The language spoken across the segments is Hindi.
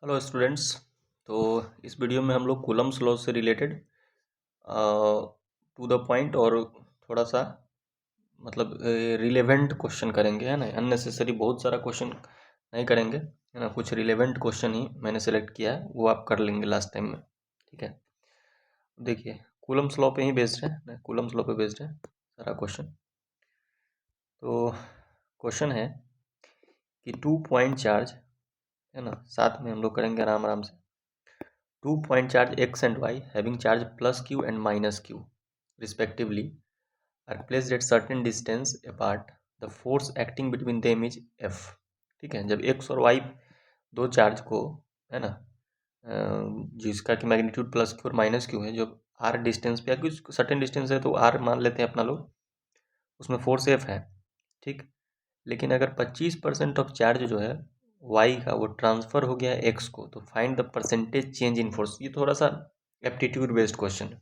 Hello students. तो इस वीडियो में हम लोग कूलम्स लॉ से रिलेटेड टू द पॉइंट और थोड़ा सा मतलब रिलेवेंट क्वेश्चन करेंगे, है ना। अननेसेसरी बहुत सारा क्वेश्चन नहीं करेंगे, है ना। कुछ रिलेवेंट क्वेश्चन ही मैंने सेलेक्ट किया है, वो आप कर लेंगे लास्ट टाइम में, ठीक है। देखिए, कूलम्स लॉ पे ही बेस्ड है, कूलम्स लॉ पे बेस्ड है सारा क्वेश्चन। तो क्वेश्चन है कि 2 पॉइंट चार्ज, है ना, साथ में हम लोग करेंगे आराम आराम से। 2 point charge x and y having charge plus q and minus q respectively are placed at certain distance apart. The force acting between them is F. ठीक है, जब x और y दो चार्ज को, है ना, जिसका कि मैग्नीट्यूड प्लस क्यू और माइनस क्यू है, जो r डिस्टेंस पे या कुछ सर्टेन डिस्टेंस है तो r मान लेते हैं अपना लोग, उसमें फोर्स F है, ठीक। लेकिन अगर 25% ऑफ चार्ज जो है y का वो ट्रांसफर हो गया है x को, तो find the percentage change in force. ये थोड़ा सा एप्टीट्यूड बेस्ड क्वेश्चन है।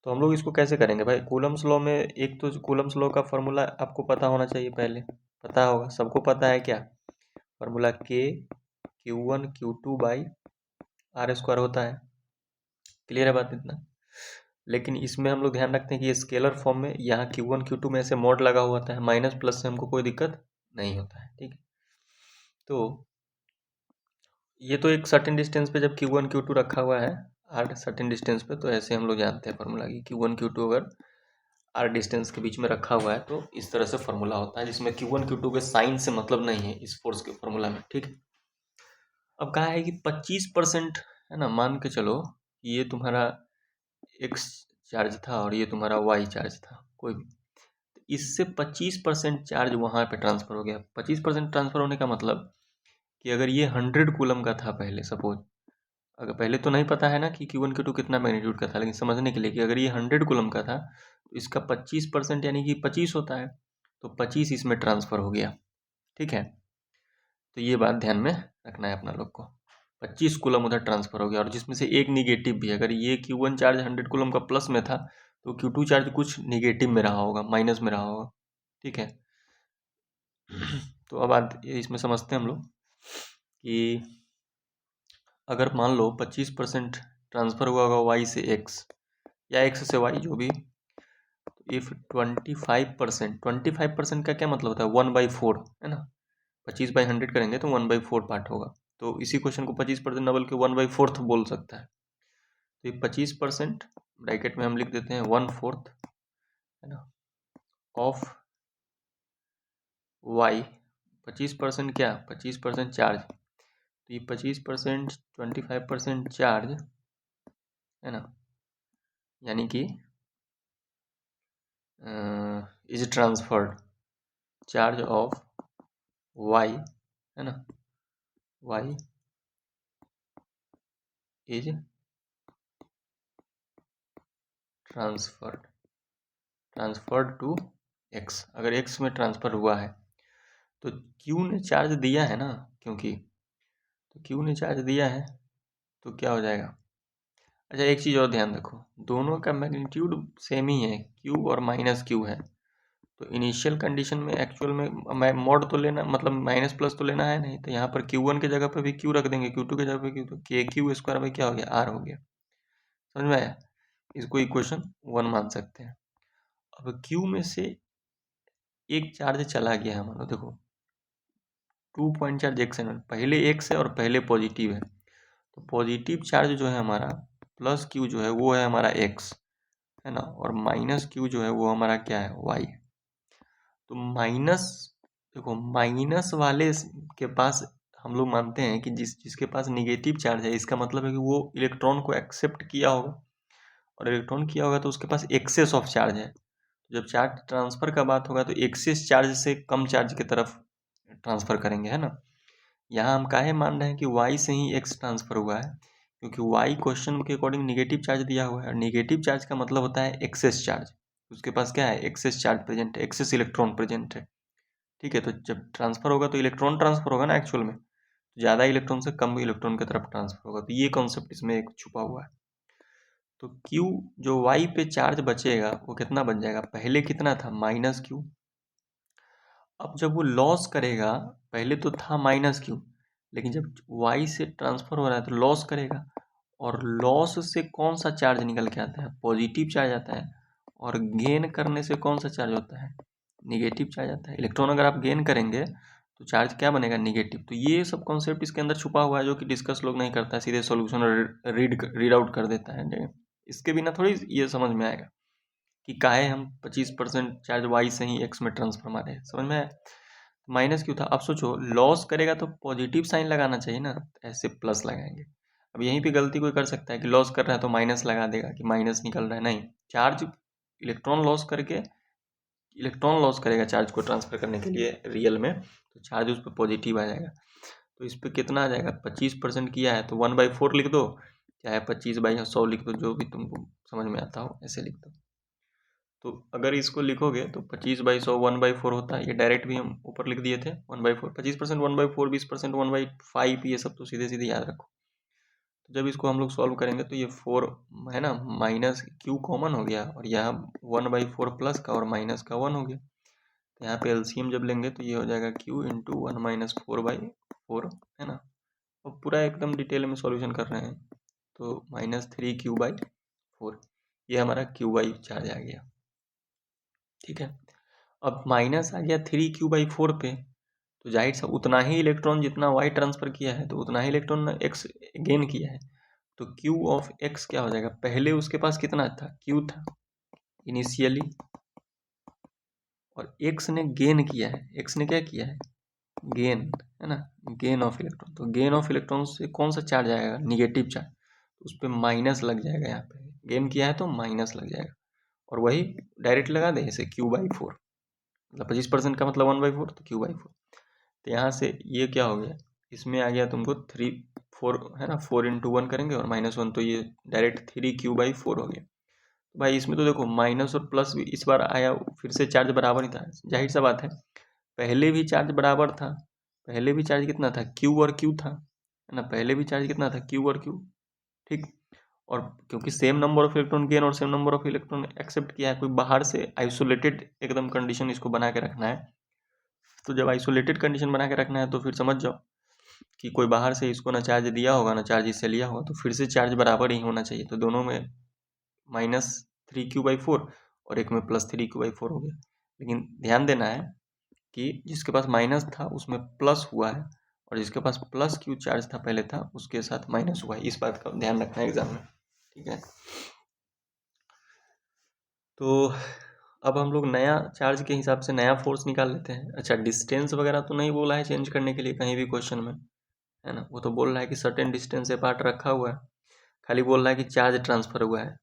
तो हम लोग इसको कैसे करेंगे भाई? कूलम्स लॉ में एक तो कूलम्स लॉ का फॉर्मूला आपको पता होना चाहिए, पहले पता होगा, सबको पता है क्या formula? K Q1 Q2 by R square होता है। क्लियर है बात इतना? लेकिन इसमें हम लोग ध्यान रखते हैं कि ये स्केलर फॉर्म में यहाँ Q1 Q2 में ऐसे मॉड लगा हुआ है, माइनस प्लस से हमको कोई दिक्कत नहीं होता है, ठीक है। तो ये तो एक सर्टेन डिस्टेंस पे जब Q1 Q2 रखा हुआ है, R सर्टेन डिस्टेंस पे, तो ऐसे हम लोग जानते हैं फार्मूला की Q1 Q2 अगर R डिस्टेंस के बीच में रखा हुआ है तो इस तरह से फार्मूला होता है, जिसमें Q1 Q2 के साइन से मतलब नहीं है इस फोर्स के फार्मूला में, ठीक है। अब कहा है कि 25%, है ना, मान के चलो ये तुम्हारा X चार्ज था और ये तुम्हारा Y चार्ज था, कोई भी, तो इससे 25% चार्ज वहाँ पे ट्रांसफर हो गया। 25% ट्रांसफर होने का मतलब कि अगर ये 100 कूलम का था पहले, सपोज, अगर पहले तो नहीं पता है ना कि Q1 Q2 कितना मैग्नीट्यूड का था, लेकिन समझने के लिए कि अगर ये 100 कूलम का था तो इसका 25% यानी कि 25 होता है, तो 25 इसमें ट्रांसफर हो गया, ठीक है। तो ये बात ध्यान में रखना है अपना लोग को, 25 कूलम उधर ट्रांसफर हो गया, और जिसमें से एक निगेटिव भी। अगर ये Q1 चार्ज 100 कूलम का प्लस में था तो Q2 चार्ज कुछ निगेटिव में रहा होगा, माइनस में रहा होगा, ठीक है। तो अब बात इसमें समझते हैं हम लोग कि अगर मान लो 25% ट्रांसफर हुआ होगा y से x या x से y, जो भी, इफ 25% का क्या मतलब होता है? 1/4, है ना। 25/100 करेंगे तो 1/4 पार्ट होगा, तो इसी क्वेश्चन को 25% न बल्कि 1/4 बोल सकता है। तो ये 25% ब्रैकेट में हम लिख देते हैं 1/4, है ना, ऑफ y। 25% क्या? 25% चार्ज, तो ये 25% 25% चार्ज, है ना, यानी कि is transferred charge of y, है ना, y is transferred to x। अगर x में ट्रांसफर हुआ है तो q ने चार्ज दिया है ना, क्योंकि तो q ने चार्ज दिया है तो क्या हो जाएगा? अच्छा, एक चीज़ और ध्यान रखो, दोनों का मैग्नीट्यूड सेम ही है, q और माइनस q है। तो इनिशियल कंडीशन में एक्चुअल में मॉड तो लेना, मतलब माइनस प्लस तो लेना है नहीं, तो यहाँ पर Q1 की जगह पर भी Q रख देंगे, Q2 की जगह पर Q, तो KQ स्क्वायर में क्या हो गया? R हो गया। समझ में आया? इसको इक्वेशन 1 मान सकते हैं। अब Q में से एक चार्ज चला गया है, मानो देखो 2 पॉइंट चार्ज x है, पहले x है और पहले पॉजिटिव है, तो पॉजिटिव चार्ज जो है हमारा प्लस Q जो है वो है हमारा x, है ना, और माइनस Q जो है वो हमारा क्या है? y। तो माइनस, देखो माइनस वाले के पास हम लोग मानते हैं कि जिसके पास निगेटिव चार्ज है, इसका मतलब है कि वो इलेक्ट्रॉन को एक्सेप्ट किया होगा, और इलेक्ट्रॉन किया होगा तो उसके पास एक्सेस ऑफ चार्ज है। तो जब चार्ज ट्रांसफर का बात होगा तो एक्सेस चार्ज से कम चार्ज की तरफ ट्रांसफर करेंगे, है ना। यहाँ हम काहे मान रहे हैं कि y से ही x ट्रांसफर हुआ है? क्योंकि y क्वेश्चन के अकॉर्डिंग निगेटिव चार्ज दिया हुआ है, और निगेटिव चार्ज का मतलब होता है एक्सेस चार्ज। उसके पास क्या है? एक्सेस चार्ज प्रेजेंट है, एक्सेस इलेक्ट्रॉन प्रेजेंट है, ठीक है। तो जब ट्रांसफर होगा तो इलेक्ट्रॉन ट्रांसफर होगा ना एक्चुअल में, तो ज़्यादा इलेक्ट्रॉन से कम इलेक्ट्रॉन की तरफ ट्रांसफर होगा, तो ये कॉन्सेप्ट इसमें एक छुपा हुआ है। तो Q जो Y पे चार्ज बचेगा वो कितना बन जाएगा? पहले कितना था? Minus Q। अब जब वो लॉस करेगा, पहले तो था माइनस Q, लेकिन जब y से ट्रांसफ़र हो रहा है तो लॉस करेगा, और लॉस से कौन सा चार्ज निकल के आता है, पॉजिटिव चार्ज आता है, और गेन करने से कौन सा चार्ज होता है, निगेटिव चार्ज आता है। इलेक्ट्रॉन अगर आप गेन करेंगे तो चार्ज क्या बनेगा, निगेटिव। तो ये सब कॉन्सेप्ट इसके अंदर छुपा हुआ है जो कि डिस्कस लोग नहीं करता है, सीधे सॉल्यूशन रीड आउट कर देता है। इसके बिना थोड़ी ये समझ में आएगा कि काहे हम 25% चार्ज वाई से ही एक्स में ट्रांसफर मारे, समझ में आया। माइनस क्यों था, अब सोचो लॉस करेगा तो पॉजिटिव साइन लगाना चाहिए ना, ऐसे प्लस लगाएंगे। अब यहीं पे गलती कोई कर सकता है कि लॉस कर रहा है तो माइनस लगा देगा कि माइनस निकल रहा है, नहीं, चार्ज इलेक्ट्रॉन लॉस करके, इलेक्ट्रॉन लॉस करेगा चार्ज को ट्रांसफर करने के लिए रियल में, तो चार्ज उस पर पॉजिटिव आ जाएगा। तो इस पर कितना आ जाएगा, 25% किया है तो 1/4 लिख दो, चाहे 25/100 लिख दो, जो भी तुमको समझ में आता हो ऐसे लिख दो। तो अगर इसको लिखोगे तो 25/100 1/4 होता है, ये डायरेक्ट भी हम ऊपर लिख दिए थे 1/4, 25% 1/4, 20% 1/5, ये सब तो सीधे सीधे याद रखो। तो जब इसको हम लोग सॉल्व करेंगे तो ये 4 है ना, माइनस क्यू कॉमन हो गया, और यहाँ 1/4 प्लस का और माइनस का 1 हो गया। तो यहाँ पे एलसीएम जब लेंगे तो ये हो जाएगा क्यू इंटू 1 - 4/4, है ना। और पूरा एकदम डिटेल में सॉल्यूशन कर रहे हैं, तो -3q/4, ये हमारा QY चार्ज आ गया, ठीक है। अब माइनस आ गया 3q/4 पे, तो जाहिर सा उतना ही इलेक्ट्रॉन जितना y ट्रांसफर किया है तो उतना ही इलेक्ट्रॉन x गेन किया है, तो q ऑफ x क्या हो जाएगा, पहले उसके पास कितना था, q था इनिशियली, और x ने गेन किया है, x ने क्या किया है, गेन, है ना, गेन ऑफ इलेक्ट्रॉन। तो गेन ऑफ इलेक्ट्रॉन से कौन सा चार्ज आएगा, निगेटिव चार्ज, तो उस पर माइनस लग जाएगा, यहाँ पे गेन किया है तो माइनस लग जाएगा, और वही डायरेक्ट लगा दे इसे q/4, मतलब 25% का मतलब 1/4, तो q/4। तो यहाँ से ये क्या हो गया, इसमें आ गया तुमको 3 4, है ना, 4 × 1 करेंगे और -1, तो ये डायरेक्ट 3q/4 हो गया। तो भाई इसमें तो देखो माइनस और प्लस भी इस बार आया, फिर से चार्ज बराबर ही था, जाहिर सा बात है, पहले भी चार्ज बराबर था, पहले भी चार्ज कितना था, Q और Q था, है ना, पहले भी चार्ज कितना था, Q और Q, ठीक। और क्योंकि same number of electron gain और same number of electron accept किया है, कोई बाहर से आइसोलेटेड एकदम कंडीशन इसको बना के रखना है, तो जब आइसोलेटेड कंडीशन बना के रखना है तो फिर समझ जाओ कि कोई बाहर से इसको ना चार्ज दिया होगा ना चार्ज इससे लिया होगा, तो फिर से चार्ज बराबर ही होना चाहिए। तो दोनों में -3q/4 और एक में +3q/4 हो गया। लेकिन ध्यान देना है कि जिसके पास माइनस था उसमें प्लस हुआ है, और जिसके पास प्लस क्यू चार्ज था पहले था उसके साथ माइनस हुआ है, इस बात का ध्यान रखना है एग्जाम में, ठीक है। तो अब हम लोग नया चार्ज के हिसाब से नया फोर्स निकाल लेते हैं। अच्छा, डिस्टेंस वगैरह तो नहीं बोला है चेंज करने के लिए कहीं भी क्वेश्चन में, है ना, वो तो बोल रहा है कि सर्टेन डिस्टेंस से पार्ट रखा हुआ है, खाली बोल रहा है कि चार्ज ट्रांसफर हुआ है।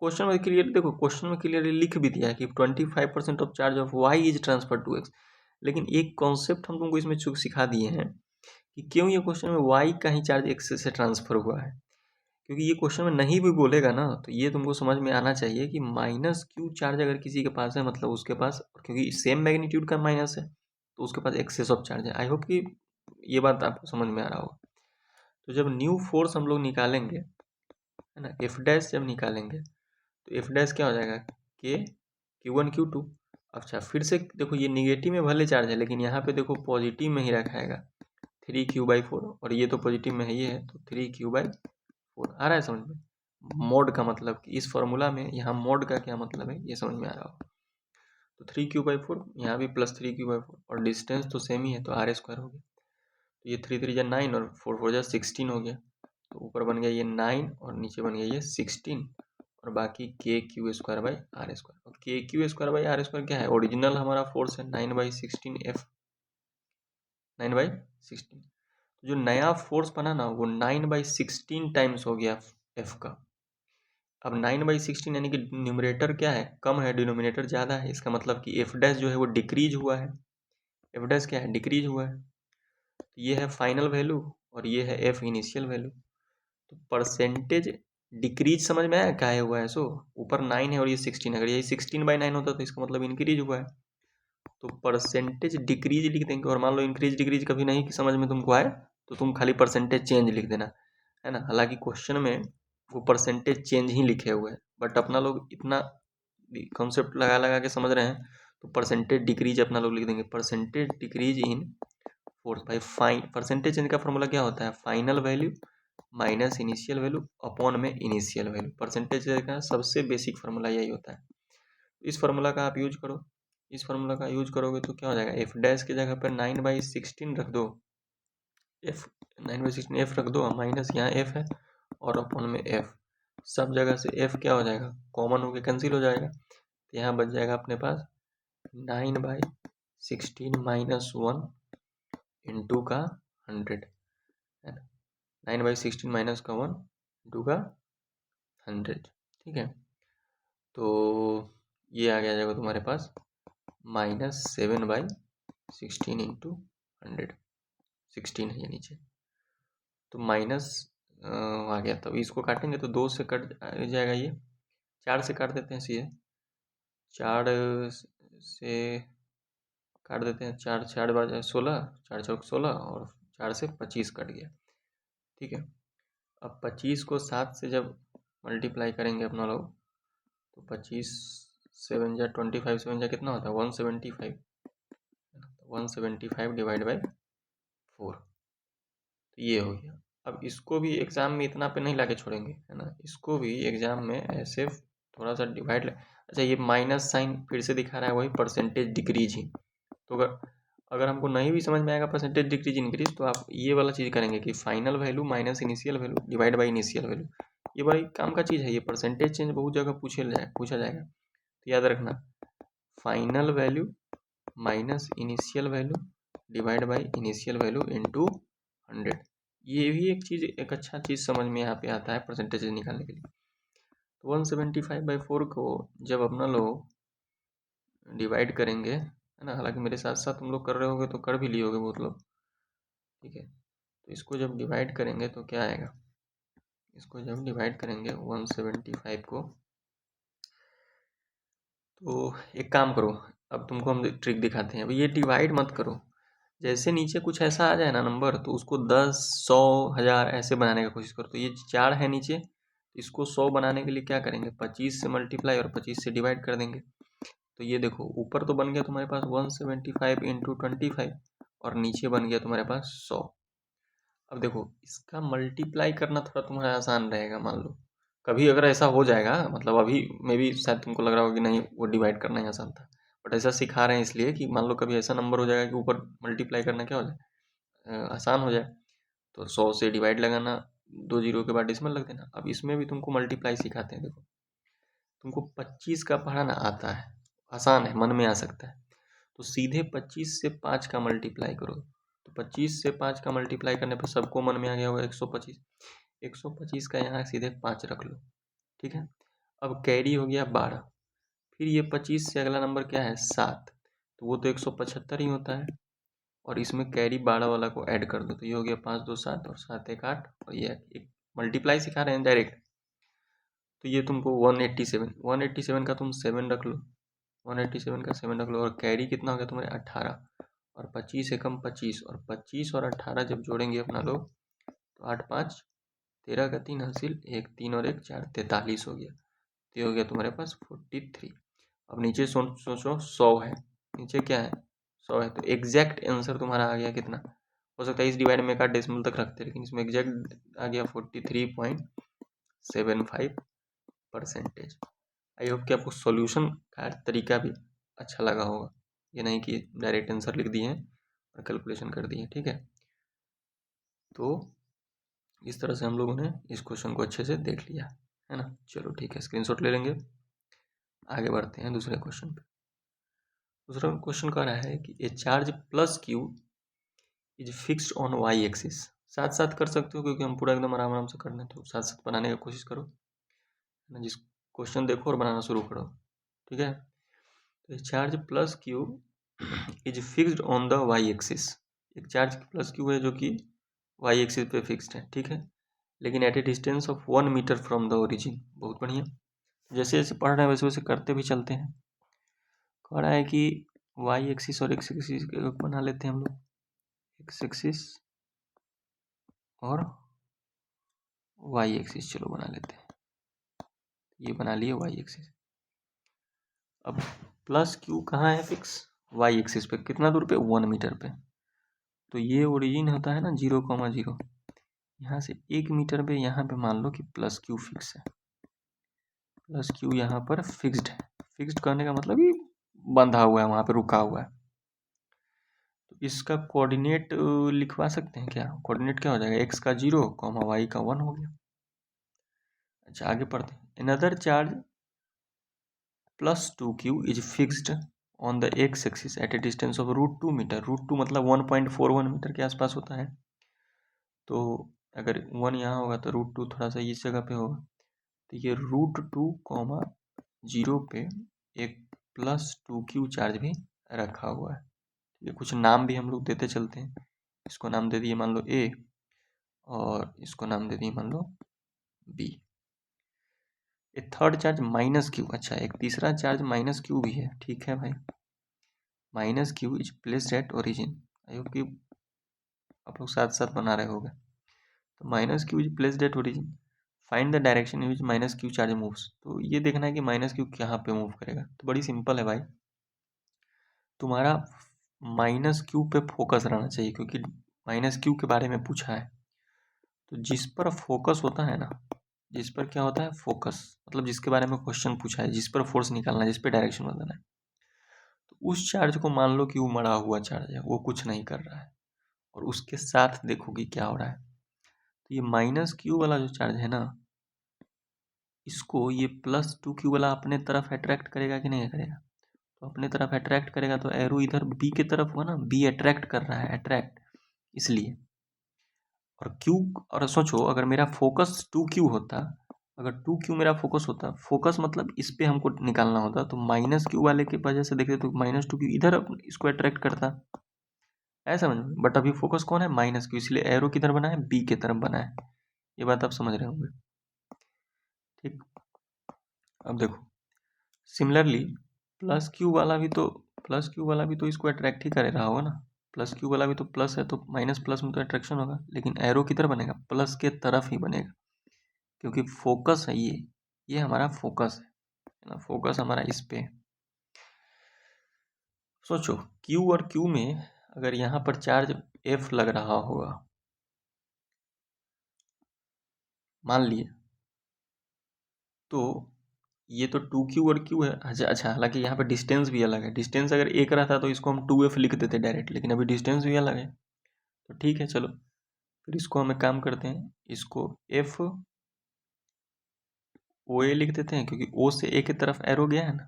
क्वेश्चन में क्लियर देखो, क्वेश्चन में क्लियरली लिख भी दिया है कि 25% of charge of Y is transfer to X, लेकिन एक कॉन्सेप्ट हम तुमको इसमें चूक सिखा दिए हैं कि क्यों ये क्वेश्चन में वाई का ही चार्ज एक्स से ट्रांसफर हुआ है, क्योंकि ये क्वेश्चन में नहीं भी बोलेगा ना, तो ये तुमको समझ में आना चाहिए कि -q चार्ज अगर किसी के पास है मतलब उसके पास, क्योंकि सेम मैग्नीट्यूड का माइनस है तो उसके पास एक्सेस ऑफ चार्ज है। आई होप कि ये बात आपको समझ में आ रहा होगा। तो जब न्यू फोर्स हम लोग निकालेंगे, है ना, एफ डैश जब निकालेंगे तो एफ डैश क्या हो जाएगा, के Q1 Q2। अच्छा, फिर से देखो ये निगेटिव में भले चार्ज है लेकिन यहाँ पे देखो पॉजिटिव में ही रखाएगा 3q/4, और ये तो पॉजिटिव में है, ये है तो 3q/4 आ रहा है समझ में। मोड का मतलब कि इस फॉर्मूला में यहाँ मोड का क्या मतलब है ये समझ में आ रहा हो। तो 3q/4 यहाँ भी +3q/4, और डिस्टेंस तो सेम ही है तो r² हो गया। तो ये 3 3 9 और 4 4 16 हो गया, तो ऊपर बन गया ये 9 और नीचे बन गया ये 16, और बाकी kq²/r²। और kq²/r² क्या है, ओरिजिनल हमारा फोर्स है 9/16 F, 9/16। तो जो नया फोर्स बना ना वो 9/16 टाइम्स हो गया F का। अब 9/16 यानी कि न्यूमरेटर क्या है, कम है, डिनोमिनेटर ज़्यादा है, इसका मतलब कि एफ डैश जो है वो डिक्रीज हुआ है। एफ डैश क्या है, डिक्रीज हुआ है। तो ये है फाइनल वैल्यू और ये है एफ इनिशियल वैल्यू। तो परसेंटेज डिक्रीज समझ में आया क्या है हुआ है, सो ऊपर 9 है और ये 16, अगर ये 16/9 होता तो इसका मतलब इंक्रीज हुआ है, तो परसेंटेज डिक्रीज लिख देंगे। और मान लो इंक्रीज डिक्रीज कभी नहीं कि समझ में तुमको आए तो तुम खाली परसेंटेज चेंज लिख देना, है ना। हालांकि क्वेश्चन में वो परसेंटेज चेंज ही लिखे हुए हैं, बट अपना लोग इतना कॉन्सेप्ट लगा लगा के समझ रहे हैं तो परसेंटेज डिक्रीज अपना लोग लिख देंगे, परसेंटेज डिक्रीज इन फोर्स भाई परसेंटेज चेंज का फॉर्मूला क्या होता है? Final value minus initial value upon में इनिशियल वैल्यू। परसेंटेज का सबसे बेसिक फार्मूला यही होता है। इस फार्मूला का आप यूज करो। इस फार्मूला का यूज करोगे तो क्या हो जाएगा? एफ डैश की जगह पर 9/16 रख दो, एफ 9/16 एफ रख दो, माइनस यहाँ एफ है और अपॉन में एफ। सब जगह से एफ क्या हो जाएगा? कॉमन होकर कैंसिल हो जाएगा। तो यहाँ बच जाएगा अपने पास 9/16 माइनस 1 इंटू का 100 है ना। 9/16 माइनस का 1 इंटू का 100, ठीक है। तो ये आ गया जाएगा तुम्हारे पास -7/16 इंटू 100, 16 है ये नीचे, तो माइनस आ गया। तो इसको काटेंगे तो 2 से कट जाएगा, ये 4 से काट देते हैं सीधे, 4 से काट देते हैं, 4 4 बार 16, 4 चौक 16 और 4 से 25 कट गया, ठीक है। अब 25 को 7 से जब मल्टीप्लाई करेंगे अपना लोग, तो 25 7 जा 25 7 जा कितना होता है? 175, 175 डिवाइड बाई 4, तो ये हो गया। अब इसको भी एग्जाम में इतना पे नहीं लाके छोड़ेंगे, है ना, इसको भी एग्जाम में ऐसे थोड़ा सा डिवाइड। अच्छा, ये माइनस साइन फिर से दिखा रहा है वही परसेंटेज डिक्रीज ही। तो अगर हमको नहीं भी समझ में आएगा परसेंटेज डिक्रीज इंक्रीज, तो आप ये वाला चीज़ करेंगे कि final value minus initial value divide by initial value. ये बड़ी काम का चीज़ है, ये परसेंटेज चेंज बहुत जगह पूछा जाएगा, तो याद रखना final value minus initial value divide by initial value into 100। ये भी एक चीज़, एक अच्छा चीज़ समझ में यहाँ पे आता है परसेंटेज निकालने के लिए। तो 175/4 को जब अपना लोग डिवाइड करेंगे, है ना, हालांकि मेरे साथ साथ तुम लोग कर रहे होगे तो कर भी लिए होगे बहुत लोग, ठीक है। तो इसको जब डिवाइड करेंगे तो क्या आएगा? इसको जब डिवाइड करेंगे 175 को, तो एक काम करो, अब तुमको हम ट्रिक दिखाते हैं। अब ये डिवाइड मत करो, जैसे नीचे कुछ ऐसा आ जाए ना नंबर, तो उसको 10 100 1000 ऐसे बनाने का कोशिश करो। तो ये 4 है नीचे, इसको 100 बनाने के लिए क्या करेंगे? 25 से मल्टीप्लाई और 25 से डिवाइड कर देंगे। तो ये देखो ऊपर तो बन गया तुम्हारे पास 175 इंटू 25 और नीचे बन गया तुम्हारे पास 100। अब देखो इसका मल्टीप्लाई करना थोड़ा तुम्हारा आसान रहेगा। मान लो कभी अगर ऐसा हो जाएगा, मतलब अभी मे भी शायद तुमको लग रहा होगा कि नहीं वो डिवाइड करना ही आसान था, बट ऐसा सिखा रहे हैं इसलिए कि मान लो कभी ऐसा नंबर हो जाएगा कि ऊपर मल्टीप्लाई करना क्या हो जाए, आसान हो जाए, तो 100 से डिवाइड लगाना, 2 जीरो के बाद डिसमल लग देना। अब इसमें भी तुमको मल्टीप्लाई सिखाते हैं। देखो तुमको 25 का पढ़ाना आता है, आसान है, मन में आ सकता है, तो सीधे 25 से 5 का मल्टीप्लाई करो। तो 25 से 5 का मल्टीप्लाई करने पर सबको मन में आ गया होगा 125, 125 का यहाँ सीधे 5 रख लो, ठीक है। अब कैरी हो गया 12, फिर ये 25 से अगला नंबर क्या है? 7, तो वो तो 175 ही होता है, और इसमें कैरी 12 वाला को ऐड कर दो, तो ये हो गया 5 2 7 और 7 1 8, और ये एक मल्टीप्लाई सिखा रहे हैं डायरेक्ट। तो ये तुमको 187 का तुम 7 रख लो, 187 का 7 रख लो, और कैरी कितना हो गया तुम्हारे 18, और 25 एकम 25, और 25 और 18 जब जोड़ेंगे अपना लोग, तो 8 5 13 का 3 हासिल, 1 3 और 1 4 43 हो गया। तो ये हो गया तुम्हारे पास 43। अब नीचे सोचो 100 है, नीचे क्या है? 100 है, तो एग्जैक्ट आंसर तुम्हारा आ गया कितना? हो सकता है इस डिवाइड में का डेसिमल तक रखते, लेकिन इसमें एग्जैक्ट आ गया 43.75%। आई होप कि आपको सॉल्यूशन का तरीका भी अच्छा लगा होगा, ये नहीं कि डायरेक्ट आंसर लिख दिए हैं और कैलकुलेशन कर दिए, ठीक है। तो इस तरह से हम लोगों ने इस क्वेश्चन को अच्छे से देख लिया, है ना। चलो ठीक है, स्क्रीनशॉट ले लेंगे, आगे बढ़ते हैं दूसरे क्वेश्चन पे। दूसरा क्वेश्चन कह रहा है कि a charge plus Q is fixed on Y axis. साथ साथ कर सकते हो क्योंकि हम पूरा एकदम आराम आराम से करने, तो साथ साथ बनाने का कोशिश करो, है ना। जिस क्वेश्चन देखो और बनाना शुरू करो, ठीक है। तो charge plus Q is fixed on the Y axis. एक चार्ज प्लस क्यू है जो कि वाई एक्सिस पे फिक्स्ड है, ठीक है, लेकिन at a distance of 1 metre from the origin. बहुत बढ़िया, जैसे जैसे पढ़ रहे हैं वैसे वैसे करते भी चलते हैं। कह रहा है कि वाई एक्सिस और एक्स एक्सिस बना लेते हैं हम लोग, एक्स एक्सिस और वाई एक्सिस, चलो बना लेते हैं, ये बना लिए वाई एक्सिस। अब प्लस क्यू कहाँ है फिक्स? वाई एक्सिस पे, कितना दूर पे? 1 मीटर पे। तो ये ओरिजिन होता है ना 0,0, यहाँ से 1 मीटर पे यहाँ पे मान लो कि प्लस क्यू फिक्स है, प्लस क्यू यहाँ पर फिक्स्ड है। फिक्स्ड करने का मतलब कि बंधा हुआ है, वहाँ पे रुका हुआ है। तो इसका कोऑर्डिनेट लिखवा सकते हैं क्या? कोऑर्डिनेट क्या हो जाएगा? एक्स का 0, वाई का 1 हो गया। अच्छा आगे पढ़ते हैं। Another charge +2q is fixed on the X axis at a distance of √2 metre. √2 मतलब 1.41 मीटर के आसपास होता है। तो अगर 1 यहाँ होगा तो √2 थोड़ा सा इस जगह पे होगा। तो ये √2, 0 पे एक +2q चार्ज भी रखा हुआ है। ये कुछ नाम भी हम लोग देते चलते हैं। इसको नाम दे दिए मान लो A, और इसको नाम दे दिए मान लो B। ए थर्ड चार्ज -q, अच्छा एक तीसरा चार्ज -q भी है, ठीक है भाई। -q is placed at origin. I hope कि आप लोग साथ साथ बना रहे होगे। तो -q is placed at origin, find the direction in which -q charge moves. तो ये देखना है कि -q कहाँ पे मूव करेगा। तो बड़ी सिंपल है भाई, तुम्हारा -q पे फोकस रहना चाहिए, क्योंकि -q के बारे में पूछा है। तो जिस पर फोकस होता है ना, जिस पर क्या होता है फोकस, मतलब जिसके बारे में क्वेश्चन पूछा है, जिस पर फोर्स निकालना है, जिस पर डायरेक्शन बताना है, तो उस चार्ज को मान लो कि वो मरा हुआ चार्ज है, वो कुछ नहीं कर रहा है, और उसके साथ देखो कि क्या हो रहा है। तो ये -q वाला जो चार्ज है ना, इसको ये +2q वाला अपने तरफ अट्रैक्ट करेगा कि नहीं करेगा? तो अपने तरफ अट्रैक्ट करेगा, तो एरो इधर b की तरफ हुआ ना, b अट्रैक्ट कर रहा है, अट्रैक्ट इसलिए। और q, और सोचो अगर मेरा फोकस 2q होता, अगर 2q मेरा फोकस होता, फोकस मतलब इस पे हमको निकालना होता, तो -q वाले की वजह से देखते तो -2q इधर इसको अट्रैक्ट करता, ऐसा समझ में। बट अभी फोकस कौन है? -q, इसलिए एरो किधर बना है? b की तरफ बना है। ये बात आप समझ रहे होंगे, ठीक। अब देखो सिमिलरली +q वाला भी तो इसको अट्रैक्ट ही कर रहा होगा ना। +q वाला भी तो प्लस है, तो माइनस प्लस में तो अट्रैक्शन होगा, लेकिन एरो किधर बनेगा? प्लस के तरफ ही बनेगा, क्योंकि फोकस है ये हमारा फोकस है ना, फोकस हमारा इस पे। सोचो Q और Q में अगर यहाँ पर चार्ज F लग रहा होगा, मान लिए, तो ये तो 2Q और Q है। अच्छा हालांकि यहाँ पे डिस्टेंस भी अलग है। डिस्टेंस अगर एक रहता तो इसको हम 2F लिख देते डायरेक्ट, लेकिन अभी डिस्टेंस भी अलग है। तो ठीक है चलो, फिर इसको हम एक काम करते हैं, इसको F OA लिख देते हैं, क्योंकि O से A की तरफ एरो गया है ना,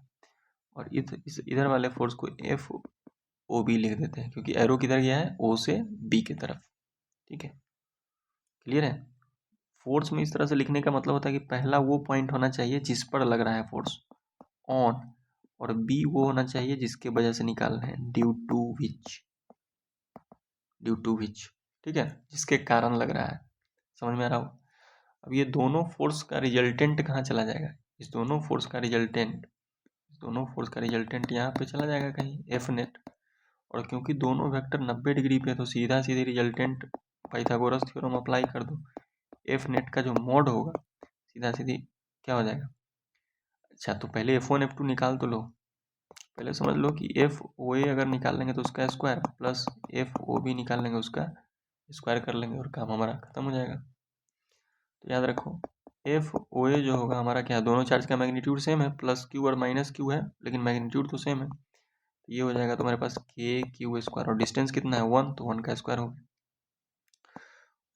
और इधर वाले फोर्स को F OB लिख देते हैं, क्योंकि एरो किधर गया है? O से B की तरफ, ठीक है। क्लियर है? फोर्स में इस तरह से लिखने का मतलब होता है कि पहला वो पॉइंट होना चाहिए जिस पर लग रहा है फोर्स ऑन, और बी वो होना चाहिए जिसके वजह से निकाल रहे हैं, ड्यू टू विच, ठीक है, जिसके कारण लग रहा है। समझ में आ रहा हो? अब ये दोनों फोर्स का रिजल्टेंट कहाँ चला जाएगा? इस दोनों फोर्स का रिजल्टेंट यहाँ पे चला जाएगा कहीं, एफ नेट। और क्योंकि दोनों वेक्टर 90 डिग्री पे, तो सीधा सीधे रिजल्टेंट पाइथागोरस थ्योरम अप्लाई कर दो। एफ नेट का जो मॉड होगा सीधा सीधी क्या हो जाएगा? अच्छा तो पहले F1 F2 निकाल तो लो, पहले समझ लो कि FOA अगर निकाल लेंगे तो उसका स्क्वायर, प्लस FOB निकाल लेंगे उसका स्क्वायर कर लेंगे, और काम हमारा खत्म हो जाएगा। तो याद रखो FOA जो होगा हमारा क्या है? दोनों चार्ज का मैग्नीट्यूड सेम है, +q और -q है, लेकिन मैग्नीट्यूड तो सेम है। तो ये हो जाएगा तुम्हारे पास KQ स्क्वायर, और डिस्टेंस कितना है? 1, तो 1 का स्क्वायर होगा।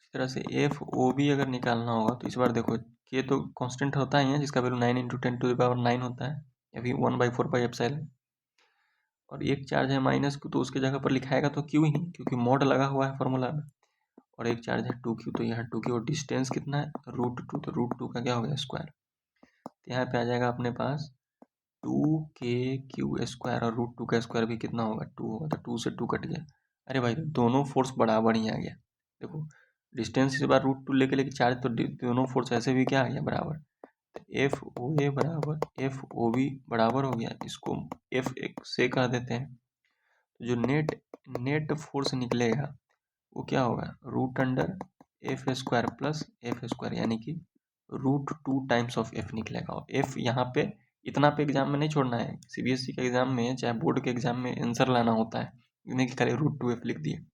इसी तरह से FOB अगर निकालना होगा, तो इस बार देखो K तो कांस्टेंट होता ही है, जिसका वैल्यू 9 × 10⁹ होता है, या फिर 1/4πε। और एक चार्ज है -q, तो उसके जगह पर लिखाएगा तो q ही, क्योंकि मॉड लगा हुआ है फॉर्मूला में। और एक चार्ज है 2q, तो यहाँ 2q, और डिस्टेंस कितना है? √2, तो √2 का क्या हो गया? स्क्वायर। तो यहाँ पे आ जाएगा अपने पास 2kq स्क्वायर, और √2 का स्क्वायर भी कितना होगा? 2 होगा, तो 2 से 2 कट गया। अरे भाई दोनों फोर्स बराबर ही आ गया। देखो डिस्टेंस इस बार √2 लेके चार्ज, तो दोनों फोर्स ऐसे भी क्या आ गया? बराबर। FOA बराबर FOB बराबर हो गया, इसको F से कह देते हैं। तो जो नेट फोर्स निकलेगा वो क्या होगा? √f² प्लस f², यानी कि √2 टाइम्स ऑफ f निकलेगा। और f यहाँ पे इतना पे एग्जाम में नहीं छोड़ना है, CBSE के एग्जाम में चाहे बोर्ड के एग्जाम में आंसर लाना होता है, इतने की खाली √2f लिख दिए।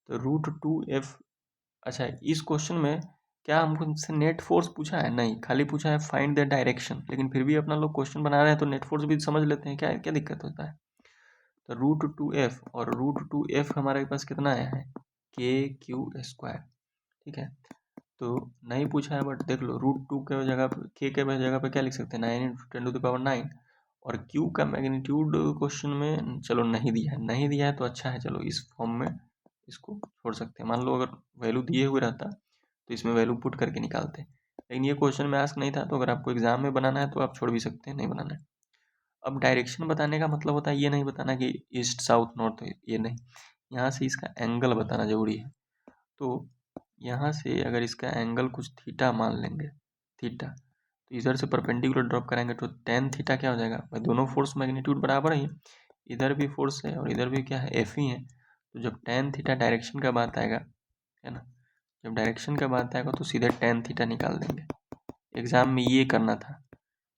तो √2f। अच्छा, इस क्वेश्चन में क्या हमसे नेट फोर्स पूछा है? नहीं, खाली पूछा है फाइंड द डायरेक्शन। लेकिन फिर भी अपना लोग क्वेश्चन बना रहे हैं तो नेट फोर्स भी समझ लेते हैं, क्या क्या दिक्कत होता है। तो √2f और √2f हमारे पास कितना आया है? KQ²। ठीक है, तो नहीं पूछा है बट देख लो, √2 के जगह पे जगह पे क्या लिख सकते हैं? 9 × 10⁹ और Q का मैग्नीट्यूड क्वेश्चन में चलो नहीं दिया है, नहीं दिया है तो अच्छा है, चलो इस फॉर्म में इसको छोड़ सकते हैं। मान लो अगर वैल्यू दिए हुए रहता तो इसमें वैल्यू पुट करके निकालते, लेकिन ये क्वेश्चन में आस्क नहीं था, तो अगर आपको एग्जाम में बनाना है तो आप छोड़ भी सकते हैं, नहीं बनाना है। अब डायरेक्शन बताने का मतलब होता है ये नहीं बताना कि ईस्ट साउथ नॉर्थ, ये नहीं, यहाँ से इसका एंगल बताना जरूरी है। तो यहाँ से अगर इसका एंगल कुछ थीटा मान लेंगे, थीटा, तो इधर से परपेंडिकुलर ड्रॉप कराएंगे तो tan थीटा क्या हो जाएगा भाई? दोनों फोर्स मैग्नीट्यूड बराबर ही, इधर भी फोर्स है और इधर भी क्या है? एफ ही है। तो जब tan थीटा डायरेक्शन का बात आएगा, है ना, जब डायरेक्शन का बात आएगा तो सीधे tan थीटा निकाल देंगे। एग्जाम में ये करना था,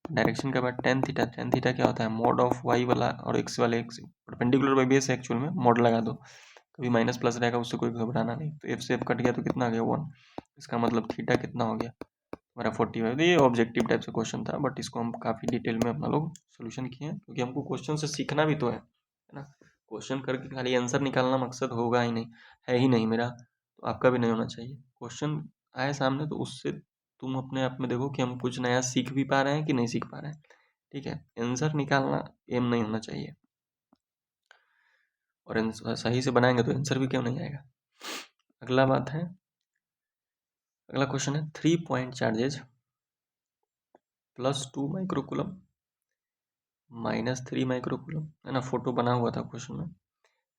डायरेक्शन के बाद tan थीटा क्या होता है? मॉड ऑफ y वाला और x वाले, x perpendicular by base actual में, मॉड लगा दो, कभी माइनस प्लस रहेगा, उससे कोई घबराना नहीं। तो f से f कट गया तो कितना आ गया? 1। इसका मतलब थीटा कितना हो गया हमारा? 45। ये ऑब्जेक्टिव टाइप से क्वेश्चन था, बट इसको हम काफ़ी डिटेल में अपना लोग सोल्यूशन किए हैं, क्योंकि हमको क्वेश्चन से सीखना भी तो है ना। क्वेश्चन करके खाली आंसर निकालना मकसद होगा ही नहीं, है ही नहीं मेरा, तो आपका भी नहीं होना चाहिए। क्वेश्चन आए सामने तो उससे तुम अपने आप में देखो कि हम कुछ नया सीख भी पा रहे हैं कि नहीं सीख पा रहे हैं। ठीक है, आंसर निकालना एम नहीं होना चाहिए, और सही से बनाएंगे तो आंसर भी क्यों नहीं आएगा। अगला बात है, अगला क्वेश्चन है 3 पॉइंट चार्जेज +2 माइक्रोकूलम -3 माइक्रोकूलम, है ना, फोटो बना हुआ था क्वेश्चन में,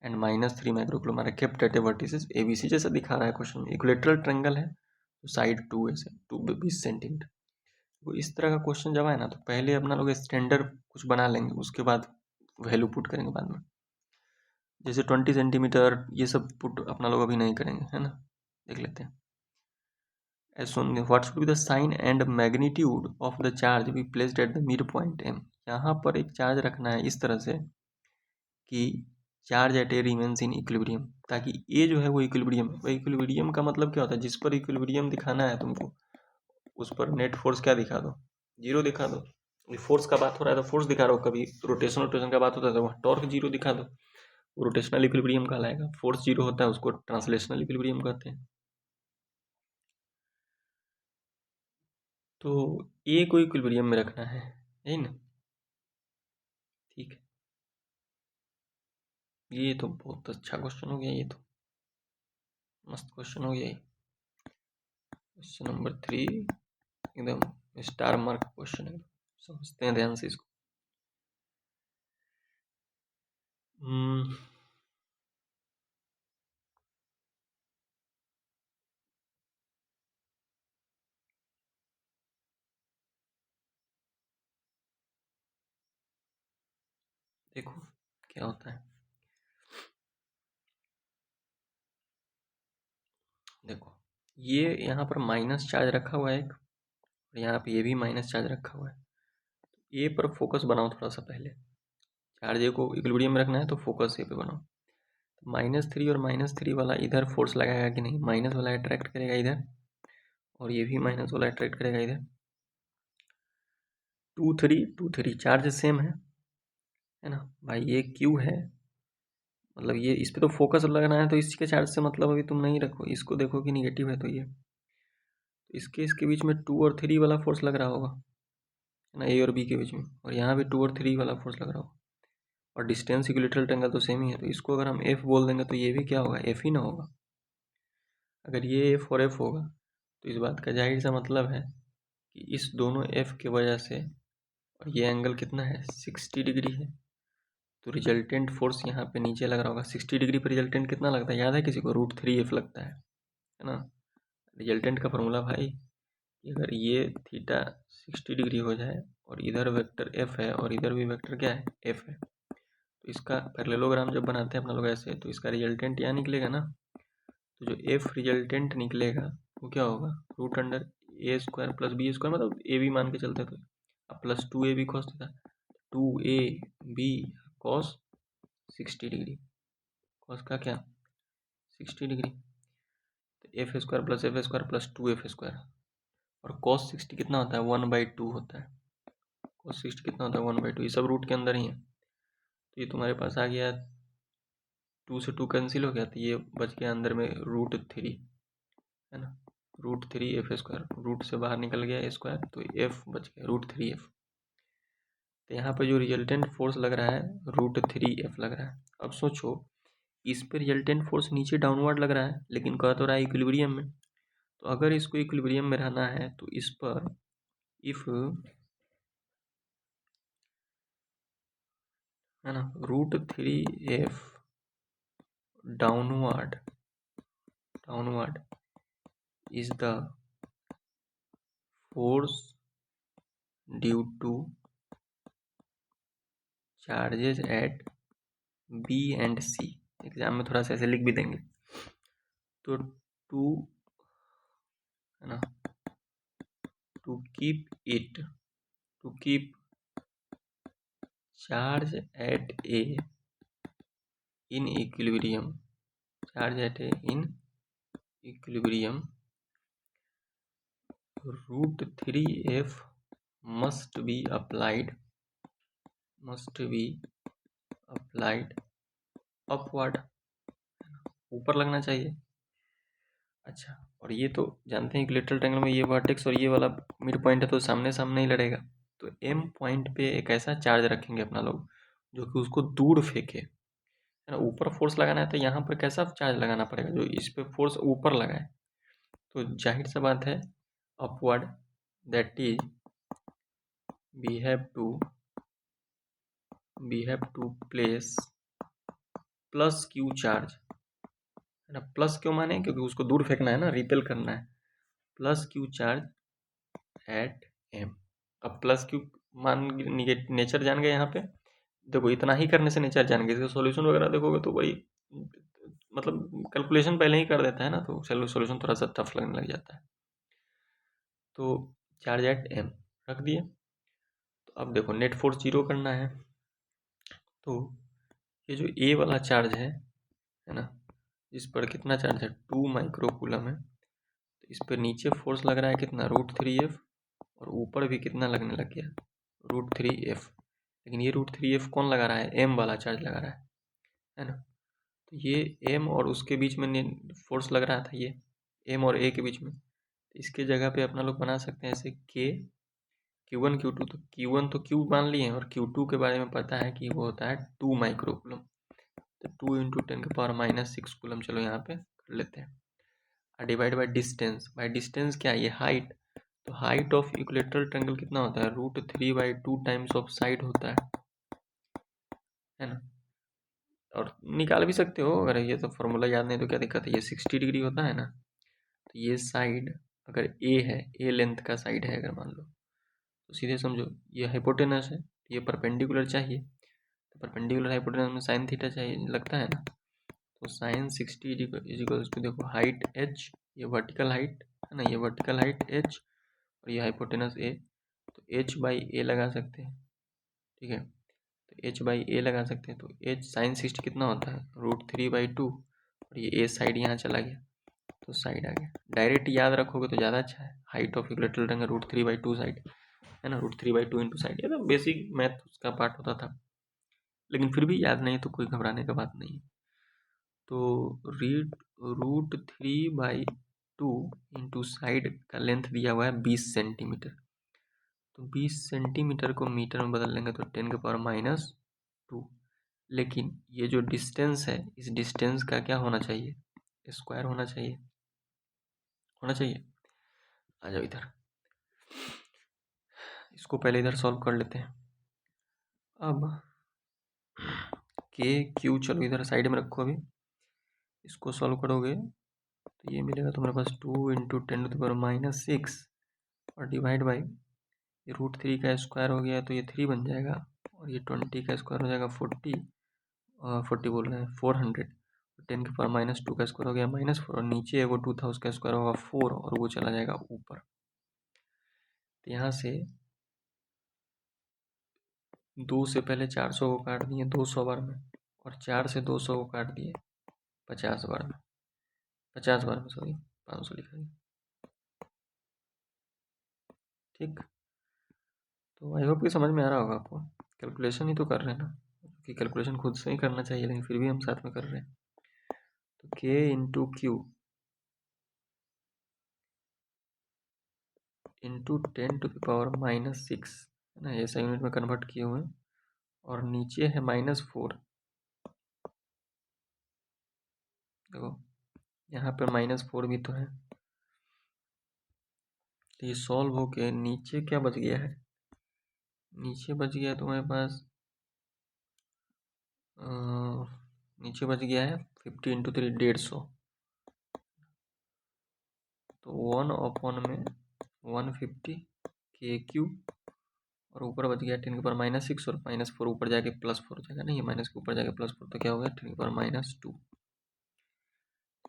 and -3 microcoulomb are kept at a vertices ABC जैसा दिखा रहा है क्वेश्चन में। इक्विलेटरल ट्रायंगल है तो साइड 2 है, 20 सेंटीमीटर। तो इस तरह का क्वेश्चन जब आए ना तो पहले अपना लोग स्टैंडर्ड कुछ बना लेंगे, उसके बाद वैल्यू पुट करेंगे बाद में। जैसे 20 सेंटीमीटर ये सब पुट अपना लोग अभी नहीं करेंगे, है ना, देख लेते हैं। As soon what should be the sign and magnitude of the charge be placed at the midpoint M। यहाँ पर एक चार्ज रखना है इस तरह से कि charge at A remains in equilibrium, ताकि ये जो है वो इक्विलिब्रियम है। इक्विलिब्रियम का मतलब क्या होता है? जिस पर इक्विलिब्रियम दिखाना है तुमको, उस पर नेट फोर्स क्या दिखा दो? 0 दिखा दो। फोर्स का बात हो रहा है तो फोर्स दिखा रहा हो, कभी रोटेशन का बात होता है तो वहाँ टॉर्क 0 दिखा दो, रोटेशनल इक्विलिब्रियम कहलाएगा। फोर्स 0 होता है उसको ट्रांसलेशनल इक्विलिब्रियम कहते हैं। तो ए को इक्विलिब्रियम में रखना है, यही ना, ठीक है। ये तो बहुत अच्छा क्वेश्चन हो गया, ये तो मस्त क्वेश्चन हो गया। क्वेश्चन नंबर 3 एकदम स्टार मार्क क्वेश्चन है, समझते हैं ध्यान से इसको। देखो क्या होता है, देखो ये यहाँ पर माइनस चार्ज रखा हुआ है एक, और यहाँ पे ये भी माइनस चार्ज रखा हुआ है। ए पर फोकस बनाओ थोड़ा सा पहले, चार्ज ए को इक्विलिब्रियम में रखना है तो फोकस ए पे बनाओ। -3 और -3 वाला इधर फोर्स लगाएगा कि नहीं? माइनस वाला अट्रैक्ट करेगा इधर, और ये भी माइनस वाला अट्रैक्ट करेगा इधर। 2 3 चार्ज सेम है ना भाई। ये क्यू है, मतलब ये इस पे तो फोकस लगना है, तो इसके चार्ज से मतलब अभी तुम नहीं रखो, इसको देखो कि निगेटिव है, तो ये तो इसके बीच में 2 और 3 वाला फोर्स लग रहा होगा, है ना, ए और बी के बीच में, और यहाँ भी 2 और 3 वाला फोर्स लग रहा होगा, और डिस्टेंस इक्विलेटरल ट्रायंगल तो सेम ही है, तो इसको अगर हम एफ बोल देंगे तो ये भी क्या होगा? एफ ही ना होगा। अगर ये एफ और एफ होगा तो इस बात का जाहिर सा मतलब है कि इस दोनों एफ की वजह से, और ये एंगल कितना है? 60 डिग्री है, तो रिजल्टेंट फोर्स यहाँ पे नीचे लग रहा होगा। 60 डिग्री पर रिजल्टेंट कितना लगता है, याद है किसी को? √3f लगता है ना। रिजल्टेंट का फॉर्मूला भाई, अगर ये थीटा 60 डिग्री हो जाए और इधर वेक्टर एफ है और इधर भी वेक्टर क्या है? एफ है, तो इसका पैरेललोग्राम जब बनाते हैं अपना लोग ऐसे, तो इसका रिजल्टेंट यहाँ निकलेगा ना। तो जो एफ रिजल्टेंट निकलेगा वो क्या होगा? √a² + b², मतलब ए बी मान के चलते तो, अब +2ab cos theta, 2ab cos 60 degree, cos का क्या 60 डिग्री, तो F square plus F square plus 2f²। और cos 60 कितना होता है 1/2 होता है। cos 60 कितना होता है 1/2, ये सब रूट के अंदर ही है। तो ये तुम्हारे पास आ गया 2 से 2 कैंसिल हो गया, तो ये बच गया अंदर में √3, है ना, √3f²। रूट से बाहर निकल गया स्क्वायर, तो f बच गया √3f। तो यहाँ पर जो रिजल्टेंट फोर्स लग रहा है √3f लग रहा है। अब सोचो इस पर रिजल्टेंट फोर्स नीचे डाउनवर्ड लग रहा है, लेकिन कह तो रहा है इक्विलिब्रियम में। तो अगर इसको इक्विलिब्रियम में रहना है तो इस पर इफ, है ना, √3f downward is the force due to charges at B and C। Exam में थोड़ा सा ऐसे लिख भी देंगे। तो टू, है ना, to keep charge at A in equilibrium, √3f must be applied upward, ऊपर लगना चाहिए। अच्छा, और ये तो जानते हैं इक्विलेटरल ट्रायंगल में ये वर्टेक्स और ये वाला मिड पॉइंट है, तो सामने सामने ही लड़ेगा। तो एम पॉइंट पे एक ऐसा चार्ज रखेंगे अपना लोग जो कि उसको दूर फेंके, है ना। ऊपर फोर्स लगाना है तो यहाँ पर कैसा चार्ज लगाना पड़ेगा जो इस पे फोर्स ऊपर लगाए। तो जाहिर सा बात है upward, that is we have to place plus Q charge, है ना। प्लस क्यों माने, क्योंकि उसको दूर फेंकना है ना, रिपेल करना है। Plus Q charge at M. अब प्लस क्यू मान नेचर जान गए यहाँ पे। देखो इतना ही करने से नेचर जान गए, इसका सॉल्यूशन वगैरह देखोगे तो वही मतलब कैलकुलेशन पहले ही कर देता है ना, तो चलो सॉल्यूशन थोड़ा सा टफ लगने लग जाता है। तो चार्ज एट एम रख दिए। तो अब देखो नेट फोर्स 0 करना है। तो ये जो ए वाला चार्ज है ना, इस पर कितना चार्ज है 2 माइक्रोकूलम है। तो इस पर नीचे फोर्स लग रहा है कितना √3f, और ऊपर भी कितना लगने लग गया √3f। लेकिन ये √3f कौन लगा रहा है, एम वाला चार्ज लगा रहा है ना। तो ये एम और उसके बीच में फोर्स लग रहा था, ये एम और ए के बीच में। तो इसके जगह पे अपना लोग बना सकते हैं ऐसे के Q1 Q2। तो Q1 तो Q मान लिए हैं, और Q2 के बारे में पता है कि वो होता है 2 माइक्रोकूलम। तो 2 × 10⁻6 कूलम, चलो यहाँ पे कर लेते हैं। डिवाइड बाई डिस्टेंस क्या है, ये हाइट। तो हाइट ऑफ इक्विलेटरल ट्रायंगल कितना होता है √3/2 टाइम्स ऑफ साइड होता है ना। और निकाल भी सकते हो, अगर ये तो फॉर्मूला याद नहीं तो क्या दिक्कत है। ये 60 डिग्री होता है ना, तो ये साइड अगर ए है, ए लेंथ का साइड है अगर मान लो, तो सीधे समझो ये हाइपोटेनस है, ये परपेंडिकुलर चाहिए। तो परपेंडिकुलर हाइपोटेनस में साइन थीटा चाहिए लगता है ना। तो साइन 60 इजिकल्स टू, देखो हाइट h, ये वर्टिकल हाइट है ना, ये वर्टिकल हाइट h और ये हाइपोटेनस a। तो h/a लगा सकते हैं, ठीक है। तो h/a लगा सकते हैं। तो h साइन 60 कितना होता है √3/2, और ये a साइड यहाँ चला गया तो साइड आ गया। डायरेक्ट याद रखोगे तो ज़्यादा अच्छा है। Height of equilateral triangle √3/2 side, है ना, √3/2 इंटू साइड। ये तो बेसिक मैथ उसका पार्ट होता था, लेकिन फिर भी याद नहीं तो कोई घबराने का बात नहीं है। तो √3/2 इंटू साइड का लेंथ दिया हुआ है 20 सेंटीमीटर। तो 20 सेंटीमीटर को मीटर में बदल लेंगे तो 10⁻²। लेकिन ये जो डिस्टेंस है, इस डिस्टेंस का क्या होना चाहिए, स्क्वायर होना चाहिए। आ जाओ इधर, इसको पहले इधर सॉल्व कर लेते हैं। अब के क्यू चलो इधर साइड में रखो, अभी इसको सॉल्व करोगे तो ये मिलेगा तुम्हारे पास 2 × 10⁻6 और डिवाइड बाई √3 का स्क्वायर हो गया तो ये 3 बन जाएगा, और ये 20 का स्क्वायर हो जाएगा 40 बोल रहे हैं 400। 10⁻² का स्क्वायर हो गया -4, और नीचे वो 2 था उसका स्क्वायर होगा 4, और वो चला जाएगा ऊपर। तो यहाँ से 2 से पहले 400 को काट दिए 200 बार में, और 4 से 200 को काट दिए 50 बार में। 50 बार में, सॉरी 500 लिखा गया। ठीक, तो आई होप कि समझ में आ रहा होगा आपको। कैलकुलेशन ही तो कर रहे हैं ना, कि कैलकुलेशन खुद से ही करना चाहिए लेकिन फिर भी हम साथ में कर रहे हैं। तो k इंटू क्यू इंटू 10⁻⁻6 है ना, ऐसा यूनिट में कन्वर्ट किए हुए हैं, और नीचे है -4। देखो यहाँ पर -4 भी तो है, तो ये सॉल्व होके नीचे क्या बच गया है, नीचे बच गया है तुम्हारे पास नीचे बच गया है 50 इंटू 3 150, तो 1 में 150 के क्यू, और ऊपर बच गया 10⁻⁻6, और -4 ऊपर जाके +4 हो जाएगा ना, ये माइनस के ऊपर जाके +4, तो क्या हो गया 10⁻²।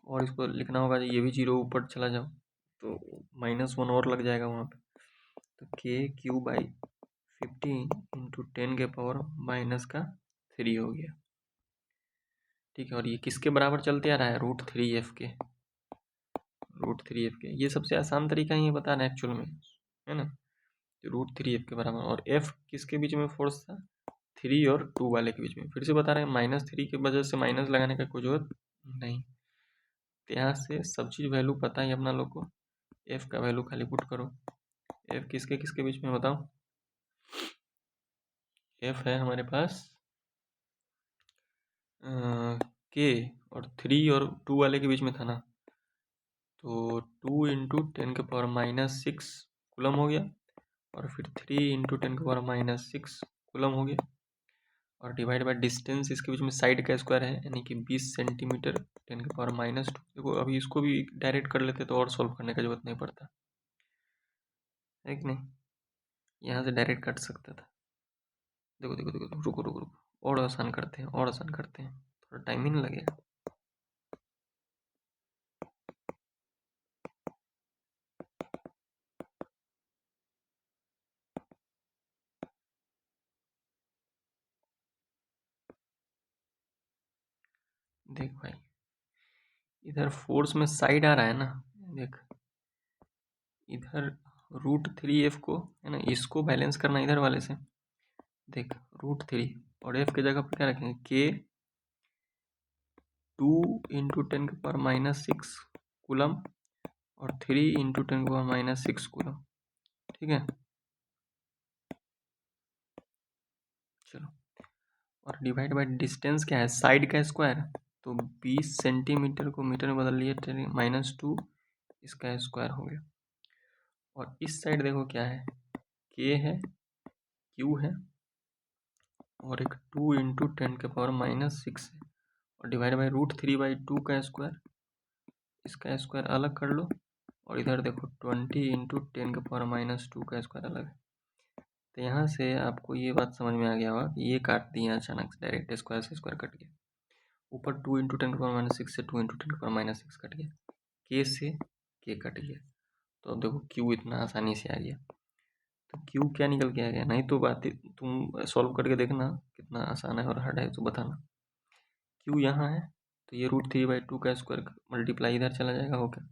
और इसको लिखना होगा, ये भी 0 ऊपर चला जाओ तो -1 और लग जाएगा वहाँ पे, तो k³/50 इंटू 10⁻³ हो गया। ठीक है, और ये किसके बराबर चलते आ रहा है, √3f के, √3f के। ये सबसे आसान तरीका ही बता रहा है एक्चुअल में, है ना, √3f के बराबर। और f किसके बीच में फोर्स था, 3 और 2 वाले के बीच में। फिर से बता रहे हैं, -3 की वजह से माइनस लगाने का कोई जरूरत नहीं, तो यहाँ से सब चीज़ वैल्यू पता है अपना लोग को, f का वैल्यू खाली पुट करो। f किसके किसके बीच में बताओ, f है हमारे पास k और 3 और 2 वाले के बीच में था ना, तो 2 इंटू 10⁻⁻6 कूलम हो गया, और फिर 3 इंटू 10⁻⁻6 कूलम हो गया, और डिवाइड बाय डिस्टेंस इसके बीच में साइड का स्क्वायर है, यानी कि 20 सेंटीमीटर 10⁻⁻2। देखो अभी इसको भी डायरेक्ट कर लेते तो और सॉल्व करने का जरूरत नहीं पड़ता है कि नहीं, यहाँ से डायरेक्ट कट सकता था। देखो देखो देखो, रुको रुको रुको, और आसान करते हैं, और आसान करते हैं, थोड़ा टाइम ही नहीं लगेगा। देख भाई, इधर फोर्स में साइड आ रहा है ना, देख इधर √3f को, है ना, इसको बैलेंस करना इधर वाले से। देख √3 और f की जगह पर क्या रखेंगे, k 2 इंटू 10⁻⁻6 कूलम, और 3 इंटू 10⁻⁻6 कूलम। ठीक है, चलो, और डिवाइड बाय डिस्टेंस क्या है, साइड का स्क्वायर, तो 20 सेंटीमीटर को मीटर में बदल लिए, -2 इसका स्क्वायर हो गया। और इस साइड देखो क्या है, k है, q है, और एक 2 इंटू 10⁻⁻6 है, और डिवाइड बाई √3/2 का स्क्वायर, इसका स्क्वायर अलग कर लो, और इधर देखो 20 इंटू 10⁻⁻2 का स्क्वायर अलग है। तो यहाँ से आपको ये बात समझ में आ गया होगा कि ये काट दिया अचानक से, डायरेक्ट स्क्वायर से स्क्वायर कट गया, ऊपर 2 इंटू 10⁻⁻6 से 2 इंटू 10⁻�6 कट गया, के से के कट गया, तो अब देखो क्यू इतना आसानी से आ गया। तो क्यू क्या निकल के आ गया, नहीं तो बात तुम सॉल्व करके देखना कितना आसान है और हार्ड है, तो बताना। क्यू यहाँ है, तो ये √3/2 का स्क्वायर मल्टीप्लाई इधर चला जाएगा, हो क्या,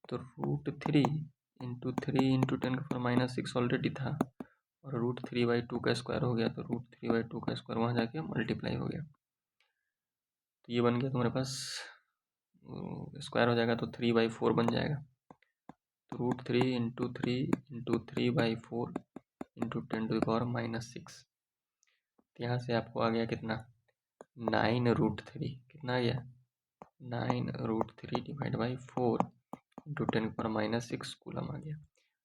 तो √3 इंटू 3 इंटू 10⁻⁻6 ऑलरेडी था, और √3/2 का स्क्वायर हो गया, तो √3/2 का स्क्वायर वहाँ जाके मल्टीप्लाई हो गया, तो ये बन गया तुम्हारे पास, स्क्वायर हो जाएगा तो 3/4 बन जाएगा, तो √3 इंटू 3 इंटू 3/4 इंटू 10⁻⁻6, यहाँ से आपको आ गया कितना, 9√3, कितना आ गया, 9√3 डिवाइड बाई 4 इंटू 10⁻⁻6 कूलम आ गया।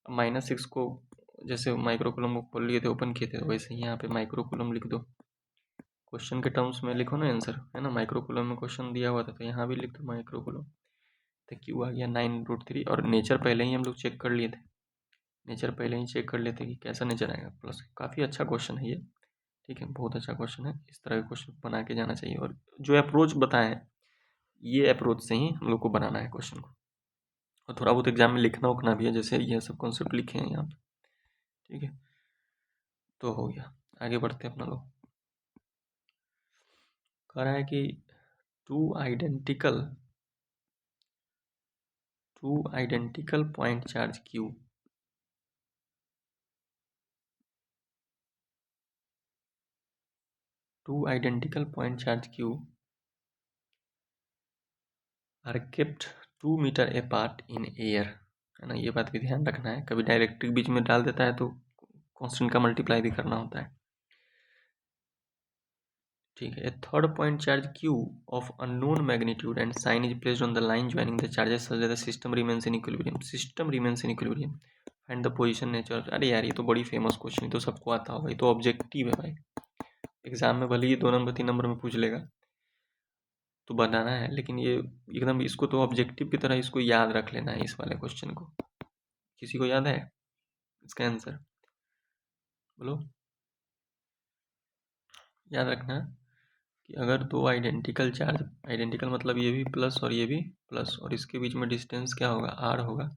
अब -6 को जैसे माइक्रो कूलम को खोल लिए थे, ओपन किए थे, वैसे ही यहाँ पे माइक्रो कूलम लिख दो, क्वेश्चन के टर्म्स में लिखो ना आंसर, है ना, माइक्रो कूलम में क्वेश्चन दिया हुआ था, तो यहाँ भी लिख दो माइक्रो कूलम। तो क्यू आ गया 9√3, और नेचर पहले ही हम लोग चेक कर लिए थे, नेचर पहले ही चेक कर लेते कि कैसा नेचर आएगा, प्लस काफ़ी अच्छा क्वेश्चन है ये। ठीक है, बहुत अच्छा क्वेश्चन है, इस तरह के क्वेश्चन बना के जाना चाहिए, और जो अप्रोच बताए हैं ये अप्रोच से ही हम लोग को बनाना है क्वेश्चन को, और थोड़ा बहुत एग्जाम में लिखना उखना भी है, जैसे ये सब कॉन्सेप्ट लिखे हैं यहाँ पे। ठीक है, तो हो गया, आगे बढ़ते हैं अपना लोग। कह रहा है कि two identical two identical point charge Q are kept 2 metre apart in air, है ना। ये बात भी ध्यान रखना है, कभी डायरेक्ट्रिक बीच में डाल देता है तो कांस्टेंट का मल्टीप्लाई भी करना होता है। ठीक है। Third point charge Q of unknown magnitude and sign is placed on the line joining the charges such that the system remains in equilibrium. System remains in equilibrium. Find the position nature. अरे यार, ये तो बड़ी फेमस क्वेश्चन, ये तो सबको आता होगा, ये तो ऑब्जेक्टिव है भाई। एग्जाम में भले ही 2 नंबर 3 नंबर में पूछ लेगा तो बनाना है, लेकिन ये एकदम इसको तो ऑब्जेक्टिव की तरह इसको याद रख लेना है, इस वाले क्वेश्चन को। किसी को याद है इसका आंसर? बोलो। याद रखना कि अगर दो आइडेंटिकल चार्ज, आइडेंटिकल मतलब ये भी प्लस और ये भी प्लस, और इसके बीच में डिस्टेंस क्या होगा, आर होगा,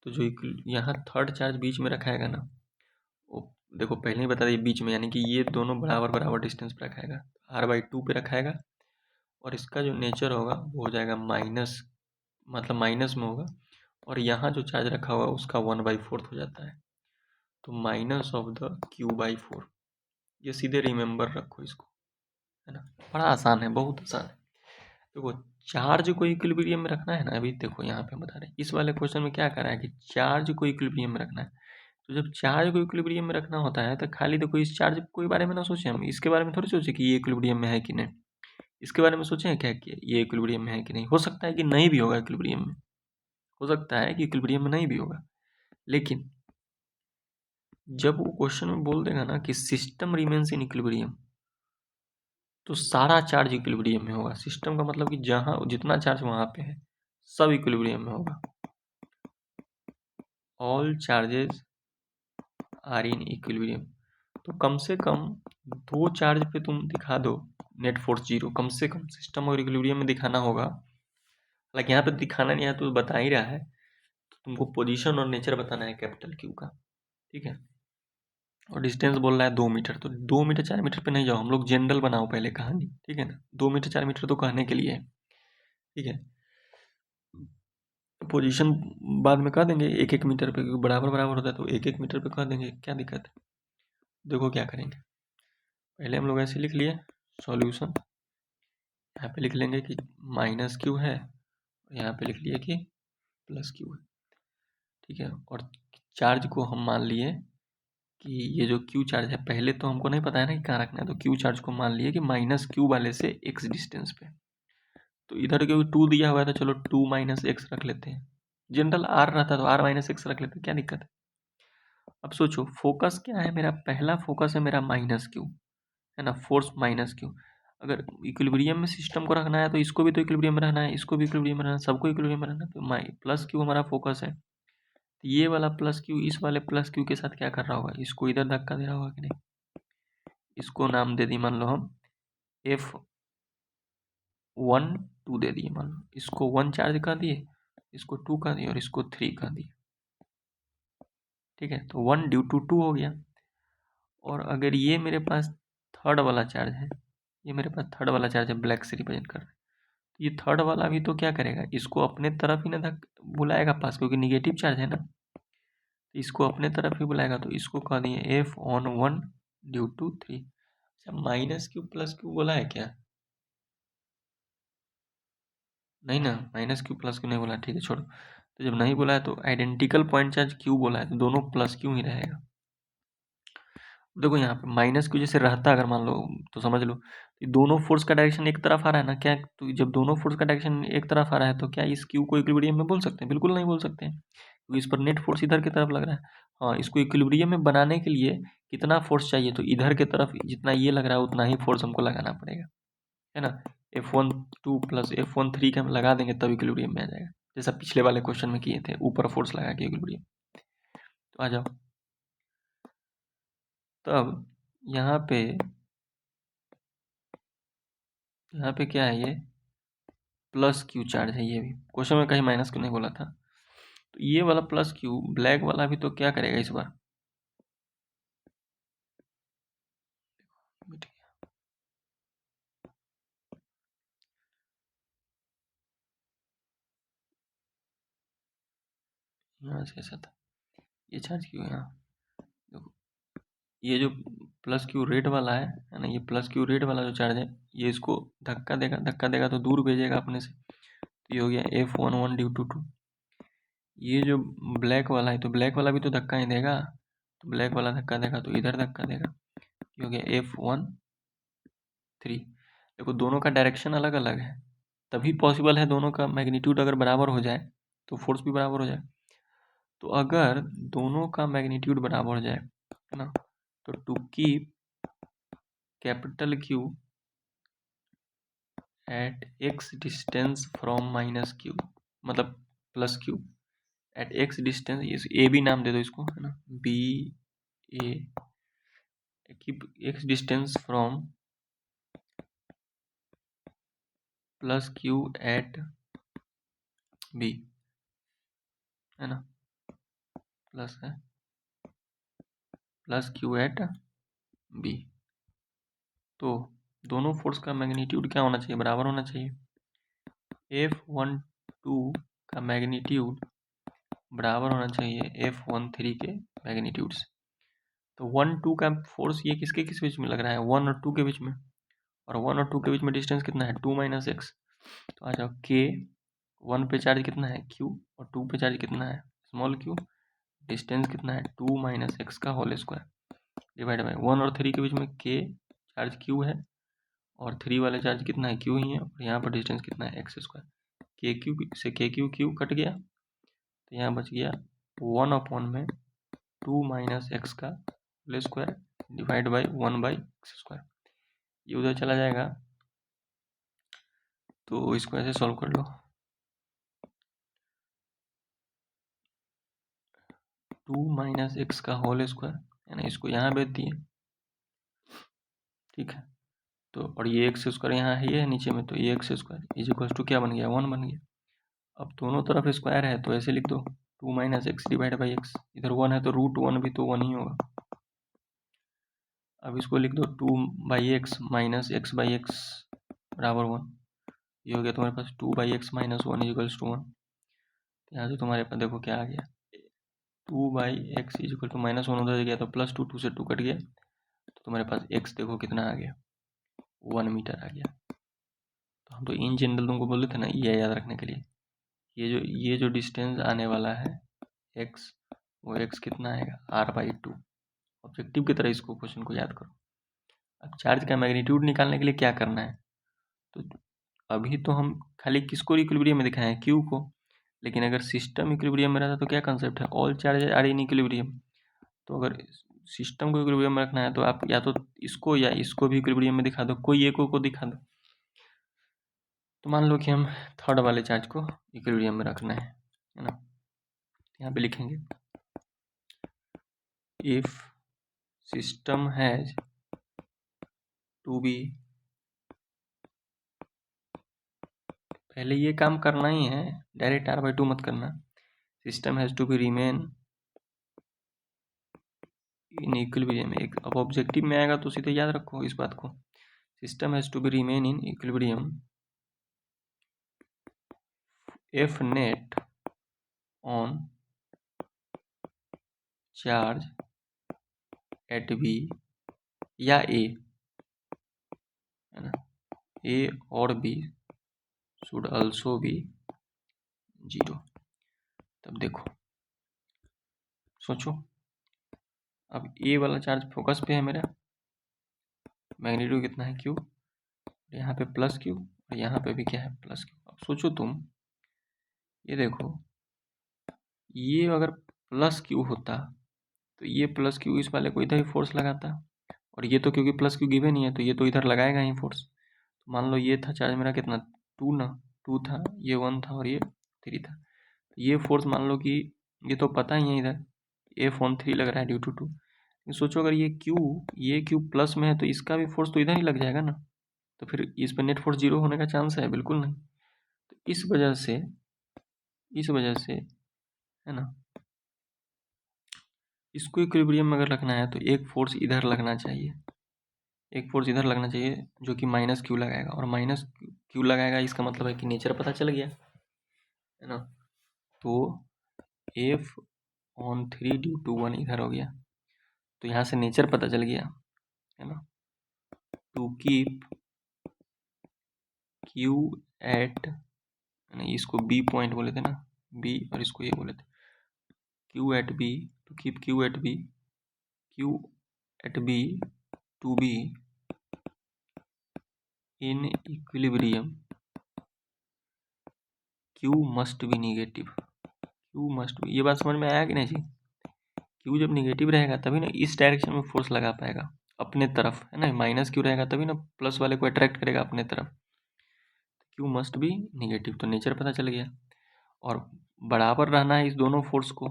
तो जो यहाँ थर्ड चार्ज बीच में रखाएगा ना, वो देखो पहले ही बता दिए बीच में, यानी कि ये दोनों बराबर बराबर डिस्टेंस पे रखाएगा, R/2 पे रखाएगा, और इसका जो नेचर होगा वो हो जाएगा माइनस, मतलब माइनस में होगा, और यहाँ जो चार्ज रखा हुआ उसका 1/4 हो जाता है, तो माइनस ऑफ द Q/4। ये सीधे रिमेंबर रखो इसको, है ना। बड़ा आसान है, बहुत आसान है। देखो चार्ज को इक्विलिब्रियम में रखना है ना, अभी देखो यहाँ पे हम बता रहे हैं, इस वाले क्वेश्चन में क्या कर रहा है कि चार्ज को इक्विलिब्रियम में रखना है। तो जब चार्ज को इक्विलिब्रियम में रखना होता है तो खाली देखो इस चार्ज के बारे में ना सोचें, हम इसके बारे में थोड़ी सोचे कि ये इक्विलिब्रियम में है कि नहीं। इसके बारे में सोचें क्या कि ये इक्विलिब्रियम में है कि नहीं। हो सकता है कि नहीं भी होगा इक्विलिब्रियम में, हो सकता है कि इक्विलिब्रियम में नहीं भी होगा, लेकिन जब वो क्वेश्चन में बोल देगा ना कि सिस्टम रिमेन्स इन इक्विलिब्रियम, तो सारा चार्ज इक्विलिब्रियम में होगा। सिस्टम का मतलब कि जहाँ जितना चार्ज वहाँ पे है सब इक्विलिब्रियम में होगा। All charges are in equilibrium. तो कम से कम दो चार्ज पे तुम दिखा दो नेट फोर्स जीरो, कम से कम सिस्टम और इक्विलिब्रियम में दिखाना होगा। हालांकि यहाँ पे दिखाना नहीं है तो बता ही रहा है, तो तुमको पोजीशन और नेचर बताना है कैपिटल क्यू का, ठीक है। और डिस्टेंस बोल रहा है 2 मीटर, तो 2 मीटर 4 मीटर पे नहीं जाओ, हम लोग जनरल बनाओ पहले कहानी, ठीक है ना। 2 मीटर 4 मीटर तो कहने के लिए है, ठीक है। पोजीशन बाद में कह देंगे 1-1 मीटर पे, क्योंकि बराबर बराबर होता है तो 1-1 मीटर पे कह देंगे, क्या दिक्कत है। देखो क्या करेंगे, पहले हम लोग ऐसे लिख लिए सॉल्यूशन, यहाँ पे लिख लेंगे कि माइनस क्यू है, यहाँ पे लिख लिए कि प्लस क्यू है, ठीक है। और चार्ज को हम मान लिए कि ये जो क्यू चार्ज है, पहले तो हमको नहीं पता है ना कि कहाँ रखना है, तो क्यू चार्ज को मान लिए कि माइनस क्यू वाले से एक्स डिस्टेंस पे। तो इधर क्योंकि 2 दिया हुआ है तो चलो 2 माइनस एक्स रख लेते हैं। जनरल आर रहता तो आर माइनस एक्स रख लेते, क्या दिक्कत है। अब सोचो फोकस क्या है मेरा, पहला फोकस है मेरा माइनस क्यू, है ना, फोर्स माइनस क्यू। अगर इक्विलिब्रियम में सिस्टम को रखना है तो इसको भी तो इक्विलिब्रियम में रहना है, इसको भी इक्विलिब्रियम में रहना है, सबको इक्विलिब्रियम में रहना है, तो प्लस क्यू हमारा फोकस है। तो ये वाला प्लस क्यू इस वाले प्लस क्यू के साथ क्या कर रहा होगा, इसको इधर धक्का दे रहा होगा कि नहीं। इसको नाम दे दी मान लो हम F1 2 दे दिए, मान लो इसको 1 चार्ज कर दिए, इसको 2 कर दिए और इसको 3 कर दिए, ठीक है। तो 1 ड्यू टू 2 हो गया। और अगर ये मेरे पास थर्ड वाला चार्ज है, ये मेरे पास थर्ड वाला चार्ज है, ब्लैक से रिप्रेजेंट कर रहा है, तो ये थर्ड वाला भी तो क्या करेगा, इसको अपने तरफ ही ना बुलाएगा पास, क्योंकि निगेटिव चार्ज है ना, तो इसको अपने तरफ ही बुलाएगा। तो इसको कह दिए F(1) ड्यू टू 3। अच्छा माइनस क्यू प्लस क्यू बोला है क्या, नहीं ना, माइनस क्यू प्लस क्यू नहीं बोला, ठीक है छोड़ो। तो जब नहीं बोला है तो आइडेंटिकल पॉइंट चार्ज क्यू बोला है, तो दोनों प्लस क्यू ही रहेगा। देखो यहाँ पे माइनस क्यू जैसे रहता अगर मान लो तो समझ लो कि दोनों फोर्स का डायरेक्शन एक तरफ आ रहा है ना, क्या तो जब दोनों फोर्स का डायरेक्शन एक तरफ आ रहा है तो क्या इस क्यू को इक्विलिब्रियम में बोल सकते हैं, बिल्कुल नहीं बोल सकते हैं, क्योंकि इस पर नेट फोर्स इधर की तरफ लग रहा है। हाँ, इसको इक्विलिब्रियम में बनाने के लिए कितना फोर्स चाहिए, तो इधर की तरफ जितना ये लग रहा है उतना ही फोर्स हमको लगाना पड़ेगा, है ना। F1 2 प्लस F1 3 के हम लगा देंगे तब इक्विलिब्रियम में आ जाएगा, जैसा पिछले वाले क्वेश्चन में किए थे, ऊपर फोर्स लगा के इक्विलिब्रियम। तो आ जाओ, तब यहाँ पे क्या है, ये प्लस क्यू चार्ज है, ये भी क्वेश्चन में कहीं माइनस क्यू नहीं बोला था। तो ये वाला प्लस क्यू ब्लैक वाला भी तो क्या करेगा इस बार, यहाँ से ऐसा था, ये चार्ज क्यू है यहाँ। देखो ये जो प्लस क्यू रेड वाला है ना, ये प्लस क्यू रेड वाला जो चार्ज है, ये इसको धक्का देगा तो दूर भेजेगा अपने से, तो ये हो गया F11 ड्यू टू 2। ये जो ब्लैक वाला है, तो ब्लैक वाला भी तो धक्का ही देगा, तो ब्लैक वाला धक्का देगा तो इधर धक्का देगा, ये हो गया F13। देखो दोनों का डायरेक्शन अलग अलग है, तभी पॉसिबल है दोनों का मैग्नीट्यूड अगर बराबर हो जाए तो फोर्स भी बराबर हो जाए। तो अगर दोनों का मैग्नीट्यूड बराबर हो जाए, है ना, तो to keep capital Q at x distance from minus Q, मतलब plus Q at x distance, A भी नाम दे दो इसको, है ना, B A, keep x distance from plus Q at b, है ना, प्लस है प्लस Q एट b। तो दोनों फोर्स का मैग्नीट्यूड क्या होना चाहिए, बराबर होना चाहिए। F12 का मैग्नीट्यूड बराबर होना चाहिए F13 के मैग्नीट्यूड से। तो 1-2 का फोर्स ये किसके किस बीच में लग रहा है, 1 और 2 के बीच में, और 1 और 2 के बीच में डिस्टेंस कितना है, 2 - x। तो आ जाओ K, 1 पे चार्ज कितना है Q, और 2 पे चार्ज कितना है स्मॉल q, डिस्टेंस कितना है 2 - x का होल स्क्वायर डिवाइड बाई 1 और 3 के बीच में K चार्ज Q है, और 3 वाले चार्ज कितना है Q ही है, और यहाँ पर डिस्टेंस कितना है x स्क्वायर। KQ से KQ कट गया, तो यहाँ बच गया 1/2 - x का whole square divide by 1/x square. ये उधर चला जाएगा, तो इसको ऐसे सॉल्व कर लो, 2 - x का होल स्क्वायर, है ना, इसको यहाँ भेज दिए, ठीक है। तो और ये एक्स स्क्वायर यहाँ है, ये है नीचे में, तो ये X square is equal to क्या बन गया, 1 बन गया। अब दोनों तरफ स्क्वायर है तो ऐसे लिख दो 2 - x डिवाइड बाई एक्स, इधर 1 है तो √1 भी तो 1 ही होगा। अब इसको लिख दो 2/x - x/x बराबर 1, ये हो गया तुम्हारे पास 2/x - 1 इज इक्वल्स टू 1। यहाँ से तुम्हारे पास देखो क्या आ गया, 2/x इज इक्वल टू -1 उधर गया तो +2, 2 से 2 कट गया, तो तुम्हारे पास x देखो कितना आ गया, 1 मीटर आ गया। तो हम तो इन जनरल तुमको बोले थे ना ये याद रखने के लिए, ये जो डिस्टेंस आने वाला है x, वो x कितना आएगा r/2। ऑब्जेक्टिव की तरह इसको क्वेश्चन को याद करो। अब चार्ज का मैग्नीट्यूड निकालने के लिए क्या करना है, तो अभी तो हम खाली किसको इक्विलिब्रियम में दिखाए हैं, Q को, लेकिन अगर सिस्टम इक्विलिब्रियम में रहता तो क्या कंसेप्ट है, all charge are in equilibrium. तो अगर सिस्टम को इक्विलिब्रियम में रखना है तो आप या तो इसको या इसको भी इक्विलिब्रियम में दिखा दो, कोई एक को दिखा दो। तो मान लो कि हम थर्ड वाले चार्ज को इक्विलिब्रियम में रखना है ना, यहाँ पे लिखेंगे if system has to be, पहले ये काम करना ही है, डायरेक्ट r/2 मत करना। System has to be remain in equilibrium, एक अब ऑब्जेक्टिव में आएगा तो सीधे याद रखो इस बात को, system has to be remain in equilibrium if net on charge at B या ए, है ना, ए और बी शुड ऑल्सो बी 0। तब देखो सोचो, अब ए वाला चार्ज फोकस पे है मेरा, मैग्नीट्यूड कितना है Q, यहाँ पे प्लस Q, और यहाँ पे भी क्या है प्लस Q। अब सोचो तुम, ये देखो, ये अगर प्लस Q होता तो ये प्लस Q इस वाले को इधर ही फोर्स लगाता, और ये तो क्योंकि प्लस Q गिवन ही है तो ये तो इधर लगाएगा ही फोर्स। तो मान लो ये था चार्ज मेरा कितना 2 ना, 2 था, ये 1 था और ये 3 था, तो ये फोर्स मान लो कि ये तो पता ही है इधर F13 लग रहा है ड्यू टू 2। सोचो अगर ये Q प्लस में है तो इसका भी फोर्स तो इधर ही लग जाएगा ना, तो फिर इस पर नेट फोर्स 0 होने का चांस है, बिल्कुल नहीं। तो इस वजह से है ना, इसको इक्विलिब्रियम में अगर रखना है तो एक फोर्स इधर लगना चाहिए, एक फोर्स इधर लगना चाहिए जो कि -Q लगाएगा, और -Q लगाएगा इसका मतलब है कि नेचर पता चल गया, है ना। तो F/3 ड्यू टू 1 इधर हो गया, तो यहाँ से नेचर पता चल गया है ना। टू कीप Q एट, नहीं इसको B पॉइंट बोले थे ना, B, और इसको ये बोले थे Q at B, to keep Q at B to be in equilibrium, Q must be negative, Q must be, ये बात समझ में आया कि नहीं जी। Q जब निगेटिव रहेगा तभी ना इस डायरेक्शन में फोर्स लगा पाएगा अपने तरफ, है ना। माइनस Q रहेगा तभी ना प्लस वाले को अट्रैक्ट करेगा अपने तरफ। Q मस्ट बी निगेटिव, तो नेचर पता चल गया। और बराबर रहना है इस दोनों फोर्स को,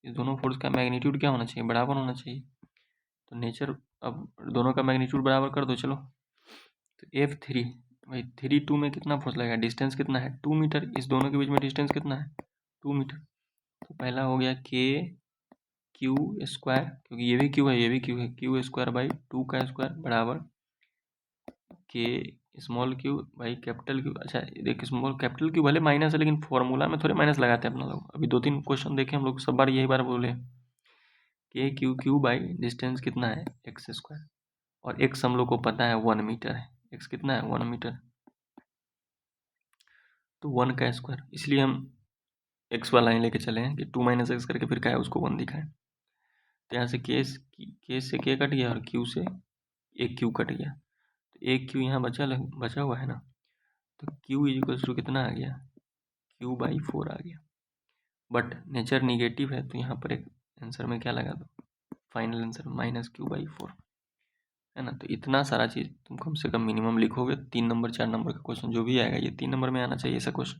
इस दोनों फोर्स का मैग्नीट्यूड क्या होना चाहिए, बराबर होना चाहिए। तो नेचर, अब दोनों का मैग्नीट्यूड बराबर कर दो चलो। तो F3 भाई 3 2 में कितना फोर्स लगेगा, डिस्टेंस कितना है 2 मीटर, इस दोनों के बीच में डिस्टेंस कितना है 2 मीटर। तो पहला हो गया KQ स्क्वायर, क्योंकि ये भी Q है ये भी Q है, Q स्क्वायर बाई 2 का स्क्वायर बराबर K small Q by capital Q। अच्छा देखिए स्मॉल कैपिटल Q भले माइनस है, लेकिन फॉर्मूला में थोड़े माइनस लगाते हैं अपना लोग। अभी 2-3 क्वेश्चन देखे हम लोग, सब बार यही बार बोले KQ बाई डिस्टेंस कितना है एक्स स्क्वायर, और एक्स हम लोग को पता है 1 मीटर है, एक्स कितना है 1 मीटर, तो 1 का स्क्वायर, इसलिए हम एक्स वाला ही लेके चले हैं कि 2 माइनस एक्स करके फिर क्या है उसको 1 दिखाएं। तो यहाँ से के से के कट गया और क्यू से एक क्यू कट गया, तो एक क्यू यहाँ बचा हुआ है ना। तो क्यू इजिकल्स टू कितना आ गया Q/4 आ गया। बट नेचर निगेटिव है, तो यहाँ पर एक आंसर में क्या लगा दो, फाइनल आंसर -Q/4, है ना। तो इतना सारा चीज़ तुम कम से कम मिनिमम लिखोगे, 3 नंबर 4 नंबर का क्वेश्चन जो भी आएगा ये 3 नंबर में आना चाहिए ऐसा क्वेश्चन,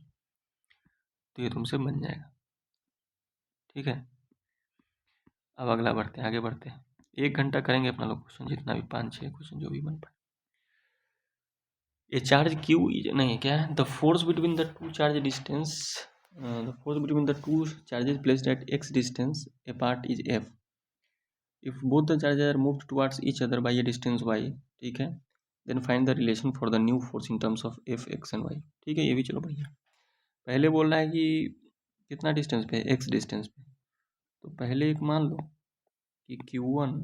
तो ये तुमसे बन जाएगा। ठीक है, अब अगला बढ़ते हैं, आगे बढ़ते हैं। 1 घंटा करेंगे अपना लोग क्वेश्चन, जितना भी 5-6 क्वेश्चन जो भी बन पाए। ए चार्ज Q नहीं क्या है, the force between the two charge distance, the force between the two charges placed at x distance apart is F if both the charges are moved towards each other by a distance y। ठीक है, then find the relation for the new force in terms of F x and y। ठीक है, ये भी चलो बढ़िया। पहले बोल रहा है कि कितना डिस्टेंस पे, x डिस्टेंस पे, तो पहले एक मान लो कि Q1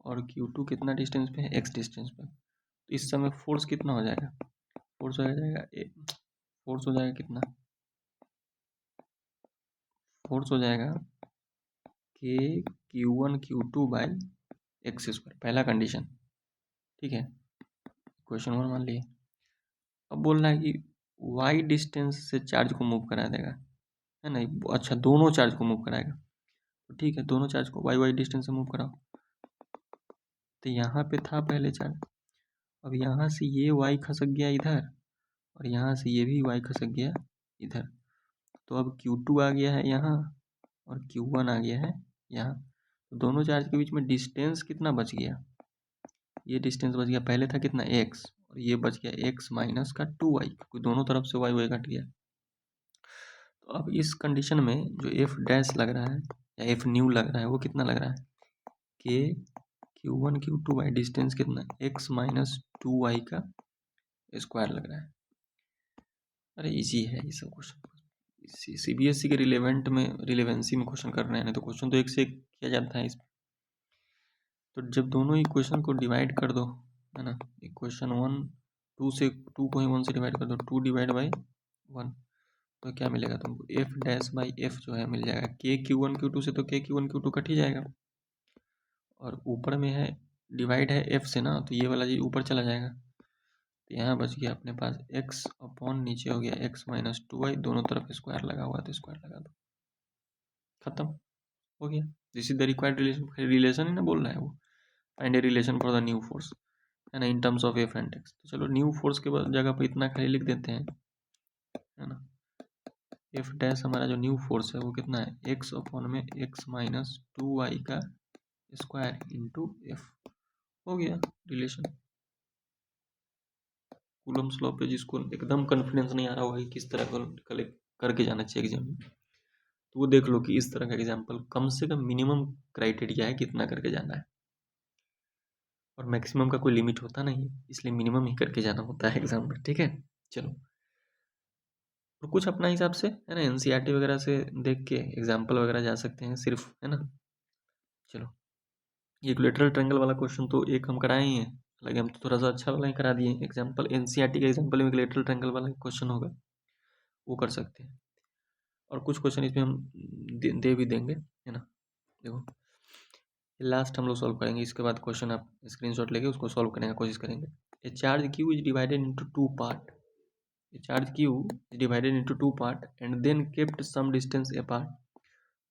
और Q2 कितना डिस्टेंस पे है, x डिस्टेंस पे। तो इस समय फोर्स कितना हो जाएगा, फोर्स हो जाएगा फोर्स हो जाएगा कितना, फोर्स हो जाएगा के Q1 Q2 by x square, पहला कंडीशन। ठीक है, क्वेश्चन 1 मान लिए। अब बोल रहा है कि y डिस्टेंस से चार्ज को मूव करा देगा, है ना। अच्छा दोनों चार्ज को मूव कराएगा, तो ठीक है दोनों चार्ज को y डिस्टेंस से मूव कराओ। तो यहाँ पे था पहले चार्ज, अब यहाँ से ये y खसक गया इधर, और यहाँ से ये भी y खसक गया इधर। तो अब Q2 आ गया है यहाँ और Q1 आ गया है यहाँ। तो दोनों चार्ज के बीच में डिस्टेंस कितना बच गया, ये डिस्टेंस बच गया, पहले था कितना x, और ये बच गया x माइनस का 2y, क्योंकि दोनों तरफ से y कट गया। तो अब इस कंडीशन में जो f डैश लग रहा है या f न्यू लग रहा है वो कितना लग रहा है, के Q1 Q2 बाई डिस्टेंस कितना x माइनस 2y का स्क्वायर लग रहा है। अरे इजी है ये सब क्वेश्चन, CBSE के रिलेवेंसी में क्वेश्चन कर रहे हैं, नहीं तो क्वेश्चन तो एक से एक किया जाता है इसमें। तो जब दोनों इक्वेशन को डिवाइड कर दो, है ना, इक्वेशन 1 2 को ही 1 से डिवाइड कर दो, 2 डिवाइड बाई 1, तो क्या मिलेगा तुमको, f डैश बाई f जो है मिल जाएगा के Q1 Q2 से, तो के Q1 Q2 कट ही जाएगा, और ऊपर में है डिवाइड है f से ना, तो ये वाला जी ऊपर चला जाएगा। तो यहाँ बच गया अपने पास x अपॉन नीचे हो गया x माइनस 2y, दोनों तरफ स्क्वायर लगा हुआ है तो स्क्वायर लगा दो, खत्म हो गया। This is the required relation ही ना बोल रहा है वो, find a relation for the new force, है ना, in terms of F and X. तो चलो न्यू फोर्स के जगह पर इतना खाली लिख देते हैं, है ना। एफ डैश हमारा जो न्यू फोर्स है वो कितना है, एक्स अपॉन में एक्स माइनस 2y का स्क्वायर इंटू एफ, हो गया रिलेशन। कूलम्स लॉ पे जिसको एकदम कॉन्फिडेंस नहीं आ रहा होगा किस तरह करके जाना चाहिए एग्जाम में, तो वो देख लो कि इस तरह का एग्जाम्पल कम से कम मिनिमम क्राइटेरिया है कितना करके जाना है, और मैक्सिमम का कोई लिमिट होता नहीं, इसलिए मिनिमम ही करके जाना होता है एग्जाम में। ठीक है, चलो और कुछ अपना हिसाब से है ना, एनसीईआरटी वगैरह से देख के एग्जाम्पल वगैरह जा सकते हैं सिर्फ, है ना। चलो, इक्विलेटरल ट्रायंगल वाला क्वेश्चन तो एक हम कराए ही हैं, हालांकि हम तो थोड़ा सा अच्छा वाला ही करा दिए। एग्जाम्पल एनसीईआरटी का एग्जाम्पल में इक्विलेटरल ट्रायंगल वाला क्वेश्चन होगा, वो कर सकते हैं। और कुछ क्वेश्चन इसमें हम दे भी देंगे, है ना। देखो, लास्ट हम लोग सॉल्व करेंगे, इसके बाद क्वेश्चन आप स्क्रीनशॉट लेके उसको सॉल्व करने का कोशिश करेंगे। A charge Q is divided into two part, a charge Q is divided into two part and then kept some distance apart,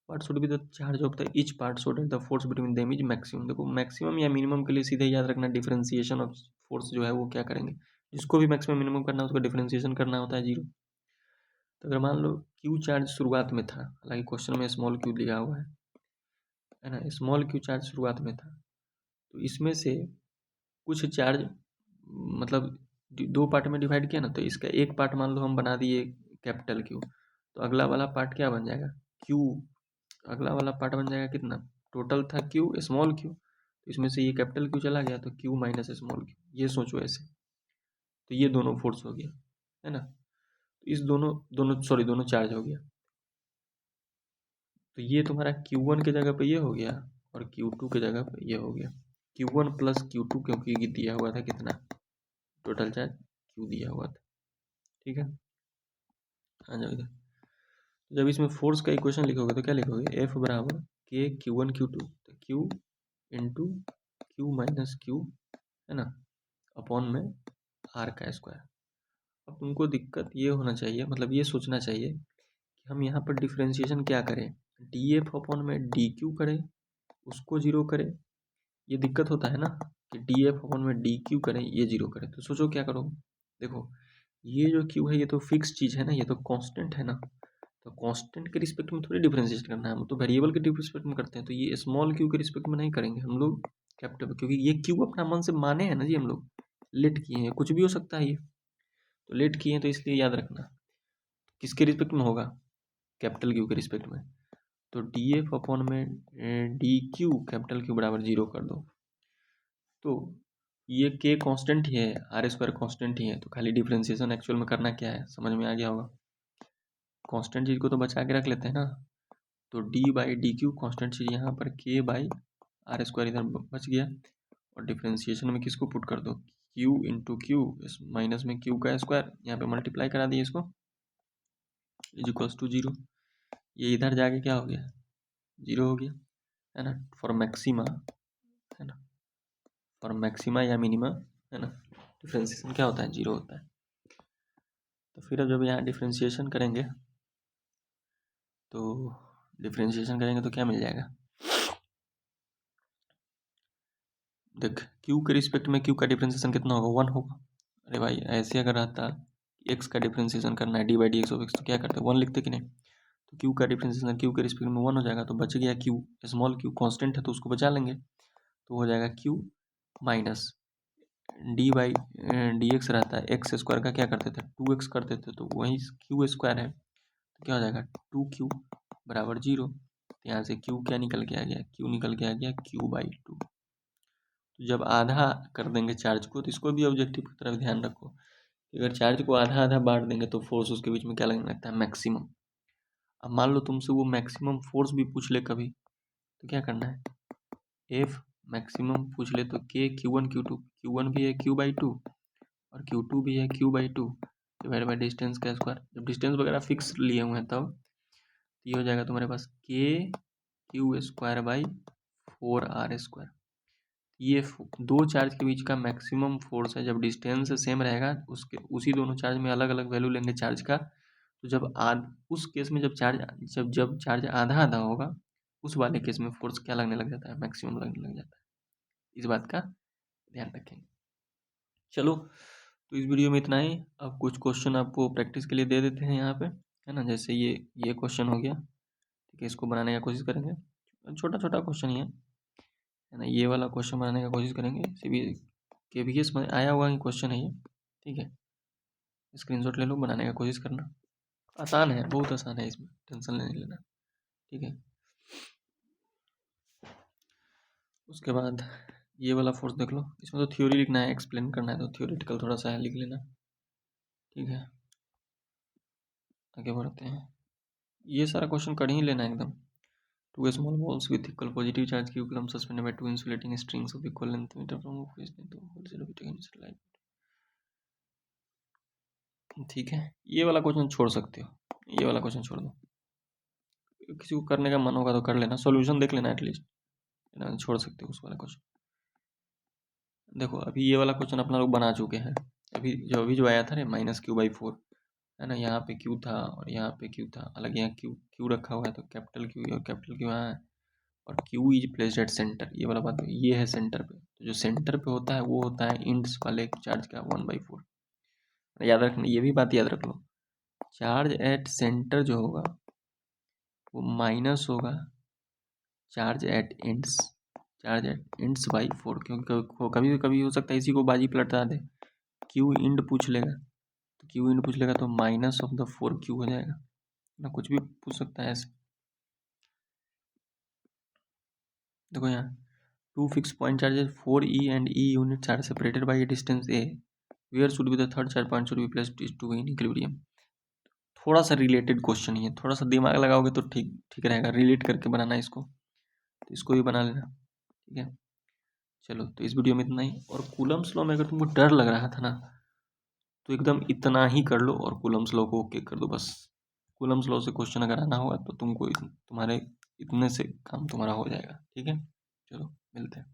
what should be the charge of the each part so that the force between them is maximum. देखो, मैक्सिमम या मिनिमम के लिए सीधे याद रखना, डिफरेंशिएशन ऑफ फोर्स जो है वो क्या करेंगे, जिसको भी मैक्सिमम मिनिमम करना है उसको डिफरेंशिएशन करना होता है 0। तो अगर मान लो क्यू चार्ज शुरुआत में था, हालांकि क्वेश्चन में स्मॉल क्यू दिया हुआ है ना, स्मॉल क्यू चार्ज शुरुआत में था, तो इसमें से कुछ चार्ज मतलब दो पार्ट में डिवाइड किया ना, तो इसका एक पार्ट मान लो हम बना दिए कैपिटल क्यू, तो अगला वाला पार्ट क्या बन जाएगा, क्यू। अगला वाला पार्ट बन जाएगा कितना, टोटल था क्यू स्मॉल क्यू, तो इसमें से ये कैपिटल क्यू चला गया तो क्यू माइनस स्मॉल क्यू, ये सोचो ऐसे। तो ये दोनों फोर्स हो गया, है ना। तो इस दोनों दोनों सॉरी दोनों चार्ज हो गया, तो ये तुम्हारा Q1 के जगह पे ये हो गया और Q2 के जगह पे ये हो गया। Q1 प्लस Q2 क्योंकि दिया हुआ था कितना, टोटल चार्ज Q दिया हुआ था, ठीक है। आ जाओ इधर, जब इसमें फोर्स का इक्वेशन लिखोगे तो क्या लिखोगे, F बराबर K Q1 Q2, तो Q into Q minus Q, है ना, अपॉन में R का स्क्वायर। अब तुमको दिक्कत ये होना चाहिए, मतलब ये सोचना चाहिए कि हम यहाँ पर डिफ्रेंशिएशन क्या करें, डी एफ अपॉन में डी क्यू करें, उसको जीरो करें। ये दिक्कत होता है ना कि डी एफ अपॉन में डी क्यू करें, ये जीरो करें। तो सोचो क्या करो, देखो ये जो क्यू है ये तो फिक्स चीज़ है ना, ये तो कांस्टेंट है ना, तो कांस्टेंट के रिस्पेक्ट में थोड़ी डिफ्रेंशिएट करना है, हम तो वेरिएबल के रिस्पेक्ट में करते हैं। तो ये स्मॉल क्यू के रिस्पेक्ट में नहीं करेंगे हम लोग कैपिटल, क्योंकि ये क्यू अपना मन से माने हैं ना जी, हम लोग लेट किए हैं, कुछ भी हो सकता है ये, तो लेट किए हैं, तो इसलिए याद रखना किसके रिस्पेक्ट में होगा, कैपिटल क्यू के रिस्पेक्ट में। तो डी एफ अपॉन में डी क्यू कैपिटल क्यू बराबर जीरो कर दो। तो ये के कांस्टेंट ही है, आर स्क्वायर कांस्टेंट ही है, तो खाली डिफरेंशिएशन एक्चुअल में करना क्या है, समझ में आ गया होगा। कांस्टेंट चीज़ को तो बचा के रख लेते हैं ना, तो D by D Q constant चीज़ यहाँ पर के बाई आर स्क्वायर इधर बच गया, और डिफरेंशिएशन में किसको पुट कर दो, क्यू इंटू क्यू माइनस में क्यू का स्क्वायर, यहाँ पे मल्टीप्लाई करा दिए इसको, इज इक्वल्स टू जीरो। ये इधर जाके क्या हो गया, जीरो हो गया, है ना। फॉर मैक्सिमा, है ना, फॉर मैक्सिमा या मिनिमा, है ना, डिफरेंशिएशन क्या होता है, जीरो होता है। तो फिर अब जब यहाँ डिफरेंशिएशन करेंगे तो क्या मिल जाएगा, देख क्यू के रिस्पेक्ट में क्यू का डिफरेंशिएशन कितना होगा, 1 होगा। अरे भाई ऐसे अगर रहता एक्स का डिफरेंशिएशन करना है D by D x of x, तो क्या करते, 1 लिखते कि नहीं। तो क्यू का डिफरेंशिएशन क्यू के रिस्पेक्ट में 1 हो जाएगा, तो बच गया क्यू, स्मॉल क्यू कांस्टेंट है तो उसको बचा लेंगे, तो हो जाएगा Q minus D by D x रहता है, एक्स स्क्वायर का क्या करते थे 2x करते थे, तो वही क्यू स्क्वायर है, तो क्या हो जाएगा 2q बराबर जीरो। तो यहाँ से q क्या निकल के आ गया, q निकल के आ गया q/2। तो जब आधा कर देंगे चार्ज को, तो इसको भी ऑब्जेक्टिव की तरफ ध्यान रखो कि अगर चार्ज को आधा आधा बांट देंगे तो फोर्स उसके बीच में क्या लगने लगता है, मैक्सिमम। अब मान लो तुमसे वो मैक्सिमम फोर्स भी पूछ ले कभी, तो क्या करना है, एफ मैक्सिमम पूछ ले तो के Q1 Q2, Q1 भी है Q/2 और Q2 भी है Q/2 डिवाइड बाई डिस्टेंस का स्क्वायर। जब डिस्टेंस वगैरह फिक्स लिए हुए हैं तब ये हो जाएगा तुम्हारे पास के Q square by 4r square. ये दो चार्ज के बीच का मैक्सिमम फोर्स है, जब डिस्टेंस सेम रहेगा उसके उसी दोनों चार्ज में अलग अलग वैल्यू लेंगे चार्ज का, तो जब उस केस में जब चार्ज आधा आधा होगा, उस वाले केस में फोर्स क्या लगने लग जाता है, मैक्सिमम लगने लग जाता है। इस बात का ध्यान रखेंगे। चलो, तो इस वीडियो में इतना ही। अब कुछ क्वेश्चन आपको प्रैक्टिस के लिए दे देते हैं यहाँ पे, है ना। जैसे ये क्वेश्चन हो गया, ठीक है, इसको बनाने का कोशिश करेंगे, छोटा छोटा क्वेश्चन ही है ना। ये वाला क्वेश्चन बनाने का कोशिश करेंगे, KVS में आया हुआ ही क्वेश्चन है ये, ठीक है। स्क्रीनशॉट ले लो, बनाने का कोशिश करना, आसान है, बहुत आसान है, इसमें टेंशन नहीं लेना, ठीक है। उसके बाद ये वाला फोर्स देख लो, इसमें तो थ्योरी लिखना है, एक्सप्लेन करना है, तो थ्योरेटिकल थोड़ा सा है, लिख लेना, ठीक है। आगे बढ़ते हैं। ये सारा क्वेश्चन कर ही लेना एकदम। Two small balls with equal positive charge curriculum suspended by two insulating strings of equal length meter from which the wholesale of it light. ठीक है, ये वाला क्वेश्चन छोड़ सकते हो, ये वाला क्वेश्चन छोड़ दो। किसी को करने का मन होगा तो कर लेना, सॉल्यूशन देख लेना एटलीस्ट, छोड़ सकते हो उस वाला क्वेश्चन। देखो अभी ये वाला क्वेश्चन अपना लोग बना चुके हैं, अभी जो आया था ना -q/4 है ना, यहाँ पे q था और यहाँ पे q था, अलग यहाँ q रखा हुआ है तो कैपिटल Q और कैपिटल Q यहाँ है और Q is placed at centre, ये वाला बात ये है सेंटर पे। तो जो सेंटर पे होता है वो होता है इंड्स वाले चार्ज का 1/4। याद रखना, ये भी बात याद रख लो, चार्ज एट सेंटर जो होगा वो माइनस होगा चार्ज एट इंड्स बाई 4, क्योंकि कभी कभी हो सकता है इसी को बाजी पलटा दे, क्यू इंड पूछ लेगा तो -4 क्यू हो जाएगा ना, कुछ भी पूछ सकता है ऐसे। देखो यहाँ two fix point charges 4E and E units are separated by a distance A. Where should be the third charge point should be placed to in equilibrium? थोड़ा सा रिलेटेड क्वेश्चन ही है, थोड़ा सा दिमाग लगाओगे तो ठीक ठीक रहेगा, रिलेट करके बनाना इसको, तो इसको भी बना लेना, ठीक है। चलो तो इस वीडियो में इतना ही, और कूलम्स लॉ में अगर तुमको डर लग रहा था ना तो एकदम इतना ही कर लो और कूलम्स लॉ को ओके कर दो बस। कूलम्स लॉ से क्वेश्चन अगर आना होगा तो तुमको तुम्हारे इतने से काम तुम्हारा हो जाएगा, ठीक है। चलो मिलते हैं।